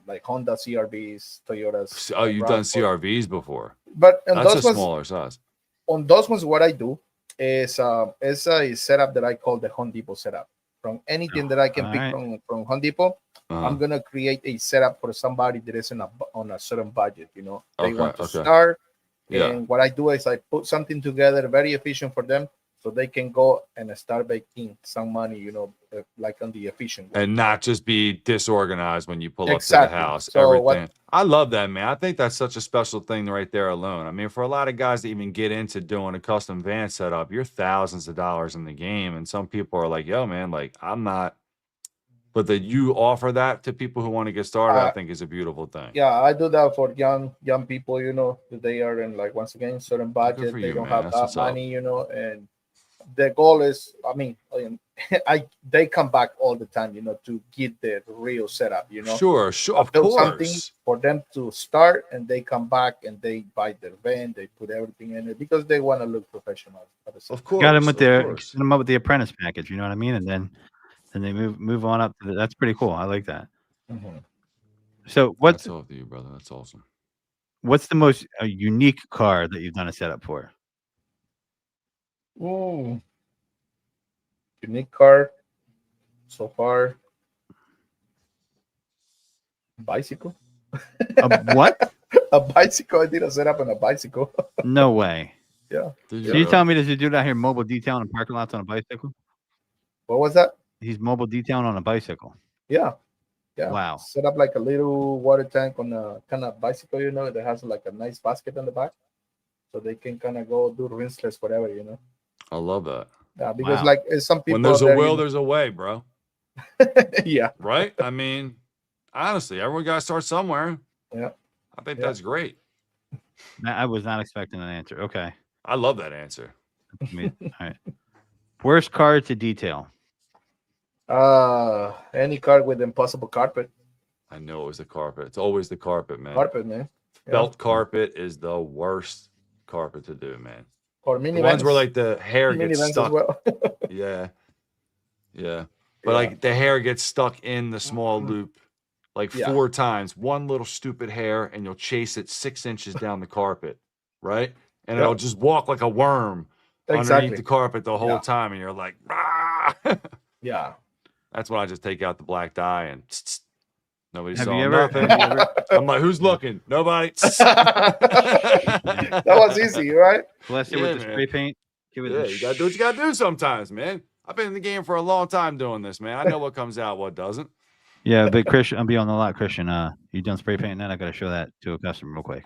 like Honda CRVs, Toyotas, Oh, you've done RAV4. CRVs before. But That's a smaller size. on those ones, what I do is it's a setup that I call the Home Depot setup. From anything that I can All pick right. from Home Depot, Uh-huh. I'm gonna create a setup for somebody that is on a certain budget. You know, they Okay, want to okay. start, Yeah. and what I do is I put something together very efficient for them, so they can go and start making some money. You know, like on the efficient way. And not just be disorganized when you pull up to the Exactly. house. So Everything. I love that, man. I think that's such a special thing right there alone. I mean, for a lot of guys to even get into doing a custom van setup, you're thousands of dollars in the game. And some people are like, yo, man, like I'm not. But that you offer that to people who want to get started, I think is a beautiful thing. Yeah, I do that for young people. You know, that they are in, like, once again, certain Good budget. for They you, don't man. have That's that what's up. money. You know, and the goal is, they come back all the time. You know, to get the real setup. You know, Sure, I of built something course. for them to start, and they come back and they buy their van. They put everything in it because they want to look professional. At the same Of time. Got them course, with of their course. get 'em up with the apprentice package. You know what I mean? And then they move on up to that's pretty cool. I like that. Mhm. So That's all to you, brother. That's awesome. what's the most unique car that you've done a setup for? Ooh, unique car so far. Bicycle. What? A bicycle. I did a setup on a bicycle. No way. Yeah. Did So you you? telling me there's a dude out here mobile detailing in parking lots on a bicycle? What was that? He's mobile detailing on a bicycle. Yeah. Yeah. Wow. Set up like a little water tank on a kind of bicycle, you know, that has like a nice basket on the back. So they can kind of go do rinseless, whatever, you know. I love that. Yeah, because Wow. like some people When there's out a there, will, there's a way, bro. yeah. Right? I mean, honestly, everyone got to start somewhere. Yeah. I think Yeah. that's great. I was not expecting an answer. Okay. I love that answer. All right. Worst car to detail. Any car with impossible carpet. I know it was the carpet. It's always the carpet, man. Carpet, man. Yeah. Felt carpet is the worst carpet to do, man. Or The minivans. ones where like the hair gets minivans stuck. as well. Yeah. Yeah. But Yeah. like the hair gets stuck in the small loop like Yeah. 4 times, one little stupid hair, and you'll chase it 6 inches down the carpet, right? And it'll just walk like a worm underneath Exactly. the carpet the whole Yeah. time, and you're like, ah! Yeah. That's when I just take out the black dye and nobody Have saw you ever- nothing. have you ever- I'm like, who's looking? Nobody. That was easy, right? Bless it Yeah, with the man. spray paint. Give it Yeah, you gotta do what you gotta do sometimes, man. I've been in the game for a long time doing this, man. I know what comes out, what doesn't. Yeah, but Christian, I'll be on the lot, Christian. You done spray painting that? I gotta show that to a customer real quick.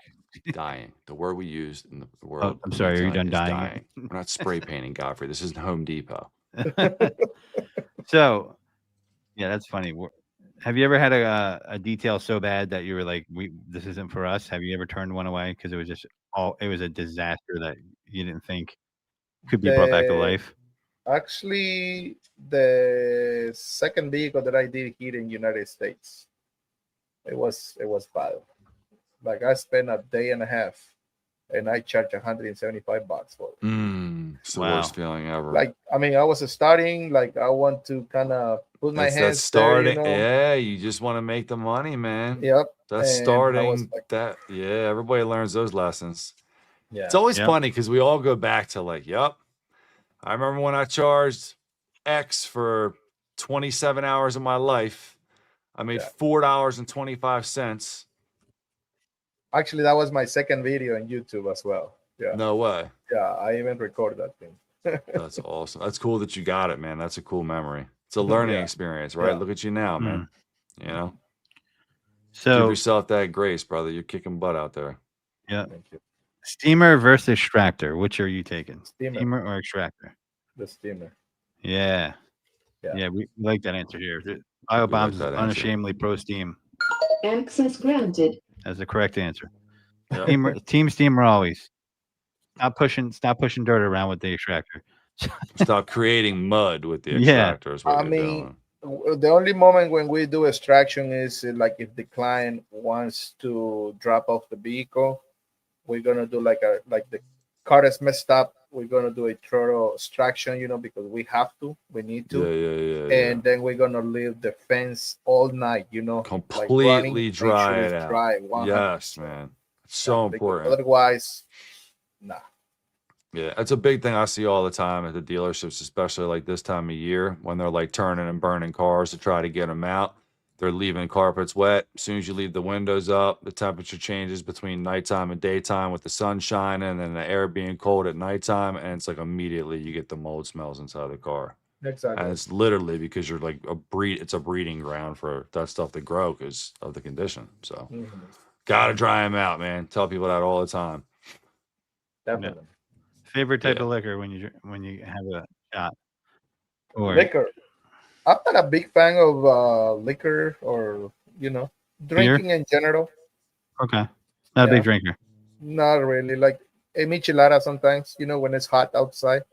Dying. The word we used in the world. I'm sorry, are you tonight done is dying? We're not spray painting, Godfrey. This isn't Home Depot. So, yeah, that's funny. Have you ever had a detail so bad that you were like, this isn't for us? Have you ever turned one away because it was just it was a disaster that you didn't think could be brought back to life? Actually, the second vehicle that I did here in United States, it was bad. Like I spent a day and a half, and I charged $175 for it. It's the Wow. worst feeling ever. Like, I mean, I was starting, like I want to kind of put my That's hands starting. there, you know? Yeah, you just want to make the money, man. Yep. That's and I starting. was like, Yeah, everybody learns those lessons. yeah. It's always Yep. funny because we all go back to like, yep. I remember when I charged X for 27 hours of my life. I made Yeah. $4.25. Actually, that was my second video on YouTube as well. Yeah. No way. Yeah, I even recorded that thing. That's awesome. That's cool that you got it, man. That's a cool memory. It's a learning Yeah. experience, right? Yeah. Look at you now, man. You know, give So, yourself that grace, brother. You're kicking butt out there. yeah, Thank you. steamer versus extractor. Which are you taking? Steamer. Steamer or extractor? The steamer. Yeah. Yeah. Yeah, we like that answer here. Biobombs is that answer. unashamedly pro steam. Access granted. That's the correct answer. Yep. Team steamer always. Stop pushing dirt around with the extractor. Stop creating mud with the Yeah. extractor is what I you're mean, doing. The only moment when we do extraction is like if the client wants to drop off the vehicle, we're gonna do like the car is messed up. We're gonna do a thorough extraction, because we have to, we need Yeah, to, yeah. and then we're gonna leave the fence all night, like running, Completely make sure dry it it's out. dry Yes, 100%. man. It's Yeah, so because important. otherwise, nah. Yeah, it's a big thing I see all the time at the dealerships, especially like this time of year when they're like turning and burning cars to try to get them out. They're leaving carpets wet. As soon as you leave the windows up, the temperature changes between nighttime and daytime with the sun shining and then the air being cold at nighttime. And it's like immediately you get the mold smells inside the car. And Exactly. it's literally because you're like it's a breeding ground for that stuff to grow because of the condition. So Mhm. gotta dry them out, man. Tell people that all the time. Definitely. Favorite type Yeah. of liquor when you have a shot? Or Liquor. I'm not a big fan of liquor or beer? drinking in general. Okay. Not a Yeah, big drinker. not really. Like a michelada sometimes, when it's hot outside,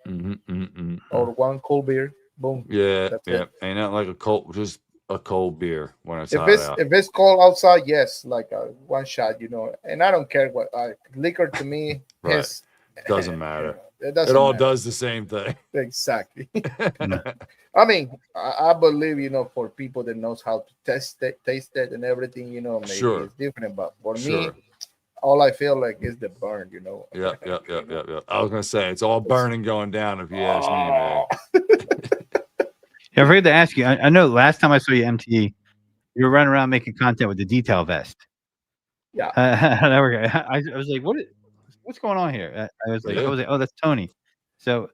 or one cold beer. Boom, Yeah, that's yeah. it. Ain't nothing like just a cold beer when it's If hot it's out. if it's cold outside, yes, like one shot, and I don't care what liquor to me Right. is. Doesn't matter. It It doesn't all matter does the same thing. exactly. Mm. I mean, I believe for people that knows how to taste it, and everything, maybe Sure, it's different. But for me, sure. all I feel like is the burn. Yep. I was gonna say it's all It's- burning going down if you ask me, man. oh, Yeah, I forgot to ask you. I know last time I saw you MTE, you were running around making content with the detail vest. yeah. How'd that work? I was like, what's going on here? Yeah. Oh, that's Tony. So,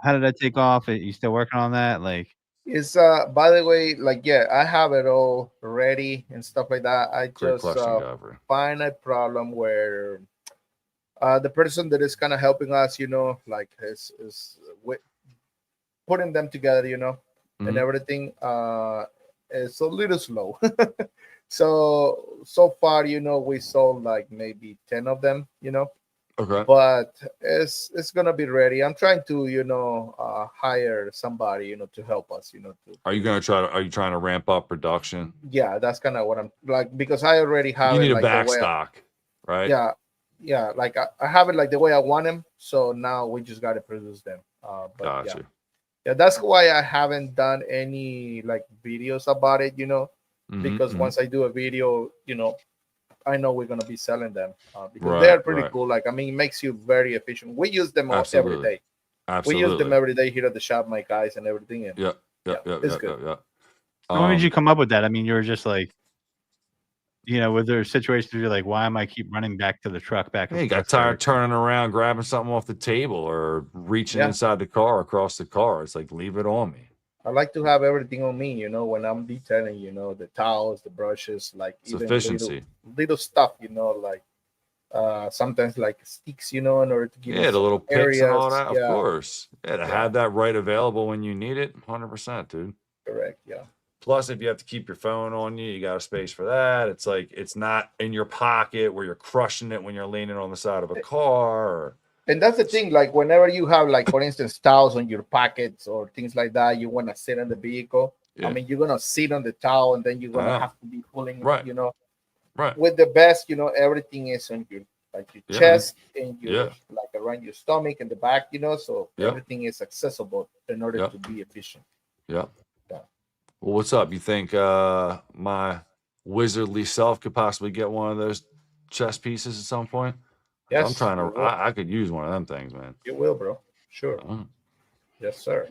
how did that take off? Are you still working on that? Like, It's by the way, like, yeah, I have it all ready and stuff like that. I Great just question, Godfrey. find a problem where the person that is kind of helping us, like is with putting them together, and Mhm. everything is a little slow. So far, we sold like maybe 10 of them, Okay. but it's gonna be ready. I'm trying to hire somebody to help us, Are you trying to ramp up production? yeah, that's kind of what I'm like, because I already have You it need a like the back way stock, right? yeah, yeah, like I have it like the way I want them, so now we just got to produce them. But yeah, Gotcha. that's why I haven't done any like videos about it, because Mhm. once I do a video, I know we're gonna be selling them, because they Right, are pretty right. cool. Like, I mean, it makes you very efficient. We use them every Absolutely. day. We use them Absolutely. every day here at the shop, my guys and everything. And Yep. yeah, it's good. when did you come up with that? I mean, you were just like, were there situations where you're like, why am I keep running back to the truck back and Hey, got forth? tired turning around, grabbing something off the table or reaching Yeah, inside the car, across the car. It's like, leave it on me. I like to have everything on me, when I'm detailing, the towels, the brushes, like It's even little efficiency. little stuff, like sometimes like sticks, in order to give me Yeah, the little some picks and all areas. that, of Yeah, course. Yeah, to yeah, have that right available when you need it, 100%, dude. correct. Yeah. Plus, if you have to keep your phone on you, you got a space for that. It's like it's not in your pocket where you're crushing it when you're leaning on the side of a car. Or And that's the thing, like whenever you have, like, for instance, towels on your pockets or things like that, you want to sit in the vehicle. I yeah, mean, you're gonna sit on the towel, and then you're I gonna know. have to be pulling, Right, right. with the best, everything is on your, like, your Yeah, man. chest and your, Yeah, like, around your stomach and the back, so yeah, everything is accessible in order yeah, to be efficient. yeah. Yeah. Well, what's up? You think my wizardly self could possibly get one of those chess pieces at some point? 'Cause I'm Yes, trying you to. will. I could use one of them things, man. You will, bro. Sure. Uh, Yes, sir.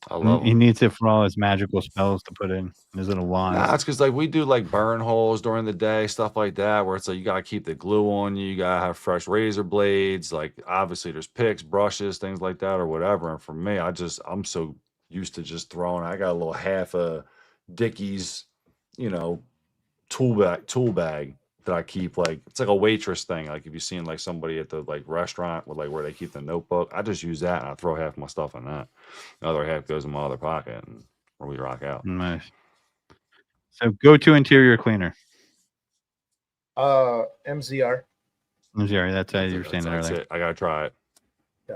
I love he them. needs it for all his magical spells to put in his little wands. Nah, it's because like we do like burn holes during the day, stuff like that, where it's like you gotta keep the glue on you, you gotta have fresh razor blades. Like obviously there's picks, brushes, things like that, or whatever. And for me, I'm so used to just throwing. I got a little half a Dickies, you know, tool bag that I keep. Like it's like a waitress thing. Like if you've seen like somebody at the like restaurant with like where they keep the notebook, I just use that and I throw half my stuff in that. The other half goes in my other pocket and we rock out. Nice. So, go to interior cleaner. MZR. I'm sorry, that's how you were saying it That's earlier. it. I gotta try it. Yeah.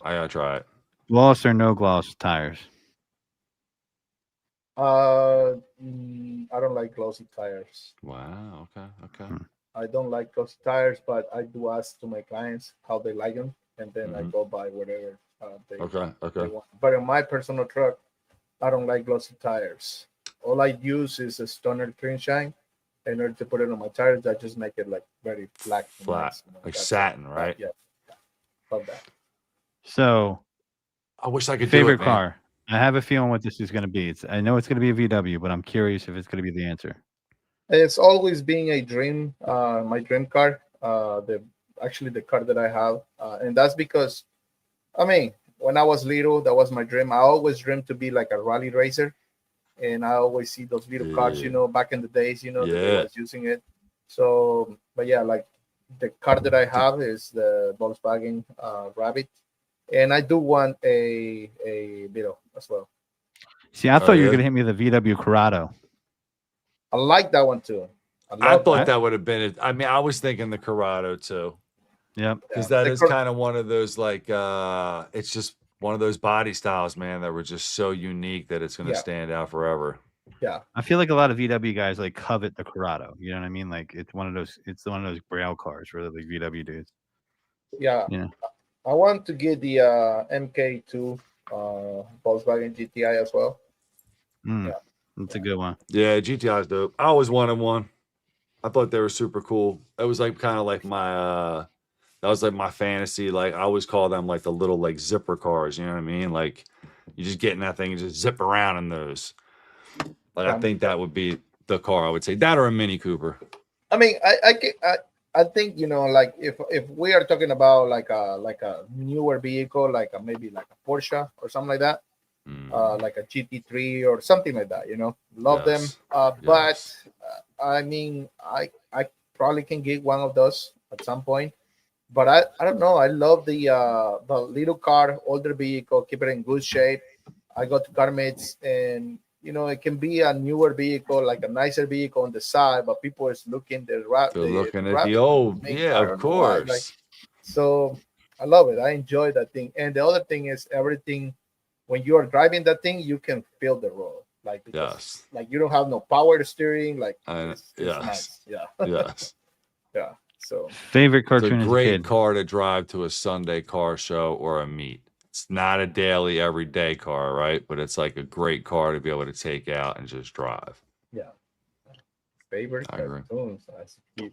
I gotta try it. Gloss or no gloss tires? I don't like glossy tires. Wow. Okay. Okay. Hmm. I don't like glossy tires, but I do ask to my clients how they like them, and then I Hmm. go by whatever Okay. they Okay. want. But in my personal truck, I don't like glossy tires. All I use is a stoner clean shine in order to put it on my tires. That just make it like very flat and Flat, nice. like That's it. satin, right? Yeah, love that. So, I wish I could do favorite it, man. car. I have a feeling what this is going to be. I know it's going to be a VW, but I'm curious if it's going to be the answer. It's always been a dream, my dream car. The actually the car that I have, and that's because I mean, when I was little, that was my dream. I always dreamed to be like a rally racer, and I always see those little cars, Yeah. back in the days, that they Yeah. was using it. So, but yeah, like the car that I have is the Volkswagen Rabbit, and I do want a Beetle as well. See, I Oh thought you were yeah. going to hit me with a VW Corrado. I like that one too. I I love thought that. that would have been it. I mean, I was thinking the Corrado too, Yep. because Yeah. that The is Cor- kind of one of those like it's just one of those body styles, man, that were just so unique that it's going to yeah, stand out forever. yeah, I feel like a lot of VW guys like covet the Corrado. You know what I mean? Like it's one of those braille cars, really, like VW dudes. yeah. You know. I want to get the MK2 Volkswagen GTI as well. Mm, Yeah, that's a good one. Yeah, GTI's dope. I always wanted one. I thought they were super cool. It was like kind of like my that was like my fantasy. Like I always call them like the little like zipper cars. You know what I mean? Like you just get in that thing and just zip around in those. Like I yeah. think that would be the car I would say. That or a Mini Cooper. I mean, I think like if we are talking about like a newer vehicle, like maybe like a Porsche or something like that, Mm, like a GT3 or something like that, love them. yes. But Yes. I mean, I probably can get one of those at some point. But I don't know. I love the little car, older vehicle, keep it in good shape. I go to car meets, and it can be a newer vehicle, like a nicer vehicle on the side, but people is looking They're the looking at the rabbit old. main Yeah, car. I of don't know why. Like, course. so I love it. I enjoy that thing. And the other thing is everything when you are driving that thing, you can feel the road. Like because Yes. like you don't have no power steering. Like And it's yes. nice. Yeah. Yes. Yeah. So Favorite It's a cartoon as a great kid. car to drive to a Sunday car show or a meet. It's not a daily, everyday car, right? But it's like a great car to be able to take out and just drive. yeah. Favorite I agree. cartoons as a kid.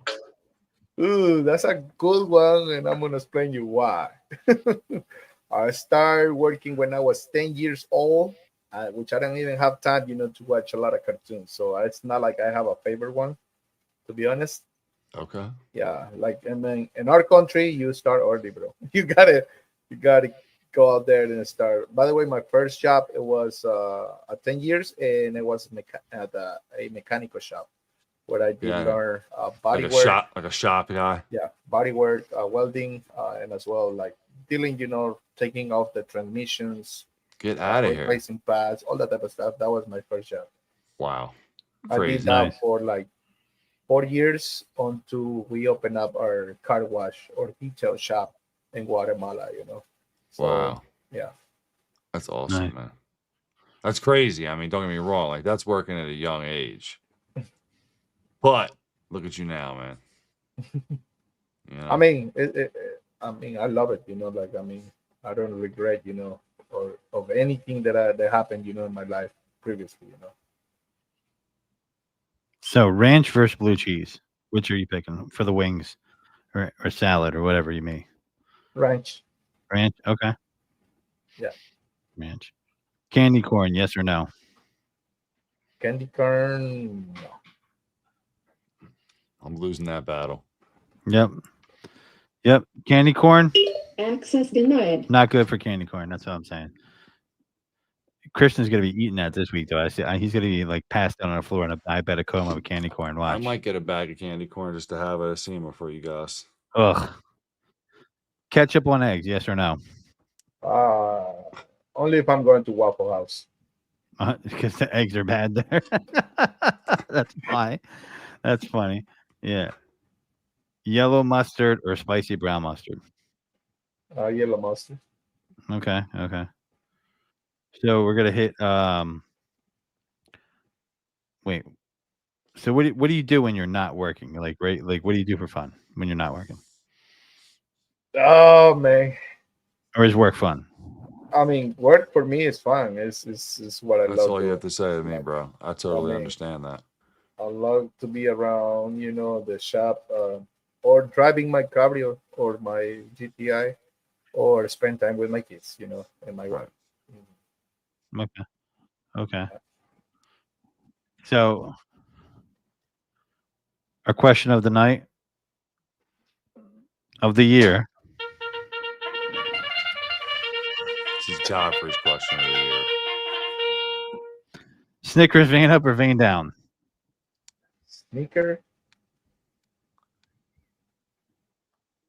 Ooh, that's a good one, and I'm gonna explain you why. I started working when I was 10 years old, which I don't even have time, to watch a lot of cartoons. So it's not like I have a favorite one, to be honest. Okay. Yeah, like I mean, in our country, you start early, bro. You gotta go out there and start. By the way, my first job it was at 10 years, and it was at a mechanical shop where I did Yeah. learn Like body a work. shop, like a shop guy. Yeah, body work, welding, and as well like dealing, taking off the transmissions, Get out of here. replacing pads, all that type of stuff. That was my first job. Wow. I did Crazy. that Nice. for like 4 years until we opened up our car wash or detail shop in Guatemala. So Wow. yeah, That's awesome, Nice. man. That's crazy. I mean, don't get me wrong. Like that's working at a young age. But look at you now, man. You know? I mean, I love it. Like I mean, I don't regret, or of anything that happened, in my life previously. So ranch versus blue cheese. Which are you picking for the wings, or salad, or whatever you may? Ranch, Ranch. Okay. yeah. Ranch. Candy corn. Yes or no? Candy corn, no. I'm losing that battle. Yep. Yep. Candy corn. Access denied. Not good for candy corn. That's what I'm saying. Christian's gonna be eating that this week, though. He's gonna be like passed out on the floor in a diabetic coma with candy corn. I Watch. might get a bag of candy corn just to have a SEMA for you guys. Ugh. Ketchup on eggs. Yes or no? Only if I'm going to Waffle House. Because the eggs are bad there. That's why. That's funny. Yeah. Yellow mustard or spicy brown mustard. Yellow mustard. Okay. Okay. So we're gonna hit Wait. So what do you do when you're not working? Like, right? Like, what do you do for fun when you're not working? Oh man, Or is work fun? I mean, work for me is fun. It's what I That's love all you doing. have to say to me, Like, bro. I totally mean, understand that. I love to be around, the shop, or driving my Cabrio or my GTI, or spend time with my kids, and my wife. Right. Okay. Okay. So, our question of the night of the year. This is Godfrey's question of the year. Snickers vein up or vein down? Sneaker.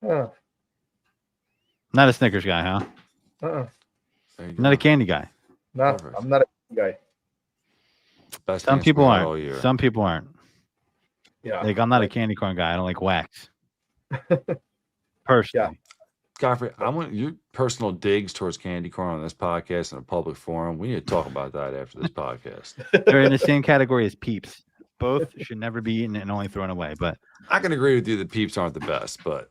Uh, Not a Snickers guy, huh? uh-uh. There you Not a go. candy guy. No, Perfect. I'm not a guy. Best Some answer people we had all aren't. year. Some people aren't. Yeah. Like, I'm not a candy corn guy. I don't like wax. Yeah. Personally. Godfrey, I want your personal digs towards candy corn on this podcast in a public forum. We need to talk about that after this podcast. They're in the same category as Peeps. Both should never be eaten and only thrown away. But I can agree with you that Peeps aren't the best, but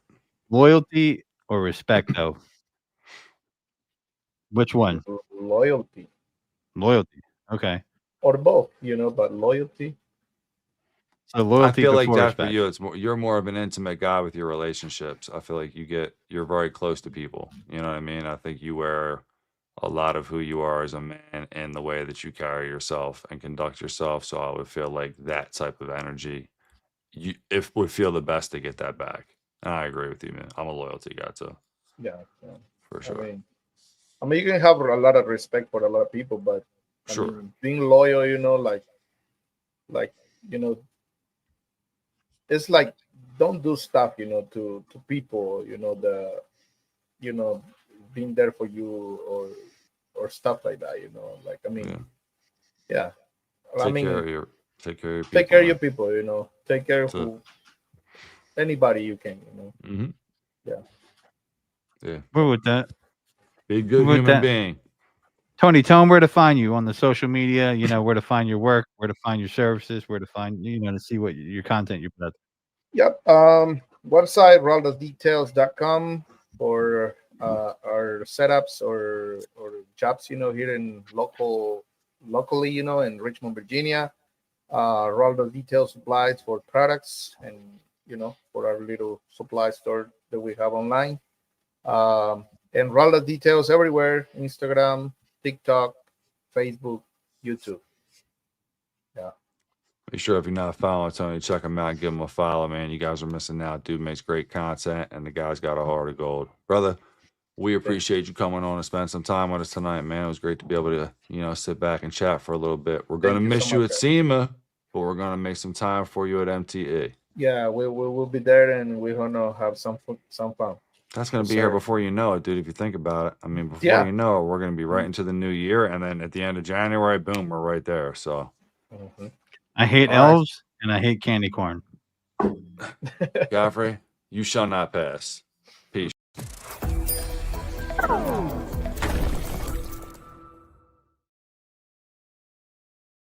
loyalty or respect, though? Which one? Loyalty. Loyalty. Okay. Or both, but loyalty. So I loyalty feel like before that respect. for you, it's more, you're more of an intimate guy with your relationships. I feel like you're very close to people. You know what I mean? I think you wear a lot of who you are as a man in the way that you carry yourself and conduct yourself. So I would feel like that type of energy, would feel the best to get that back. And I agree with you, man. I'm a loyalty guy too, Yeah. for sure. I mean, you can have a lot of respect for a lot of people, but Sure. being loyal, like, it's like, don't do stuff, to people, being there for you, or stuff like that, like, yeah. Take care of your people. Take care of man. your people, take care of anybody you can, Mhm. Yeah. Yeah. We're with that. Be a good With human that. being. Tony, tell them where to find you on the social media, where to find your work, where to find your services, where to find, to see what your content you put out. Yep. Website raldasdetails.com for our setups or jobs, here in locally, in Richmond, Virginia. Raldas Detail Supplies for products and, for our little supply store that we have online. And Raldas Details everywhere: Instagram, TikTok, Facebook, YouTube. Yeah. Be sure if you're not following Tony, check him out, give him a follow, man. You guys are missing out. Dude makes great content, and the guy's got a heart of gold. Brother, we appreciate you coming on and spending some time with us tonight, man. It was great to be able to, sit back and chat for a little bit. We're going to Thank you miss so you much, at SEMA, but we're going to make some time for you at MTE. Yeah, we will be there, and we're gonna have some fun. That's going to be Yes, here sir. before you know it, dude. If you think about it, I mean, before Yeah. you know it, we're going to be right into the new year, and then at the end of January, boom, we're right there. So, Mhm. I hate All right. elves and I hate candy corn. Godfrey, you shall not pass. Peace.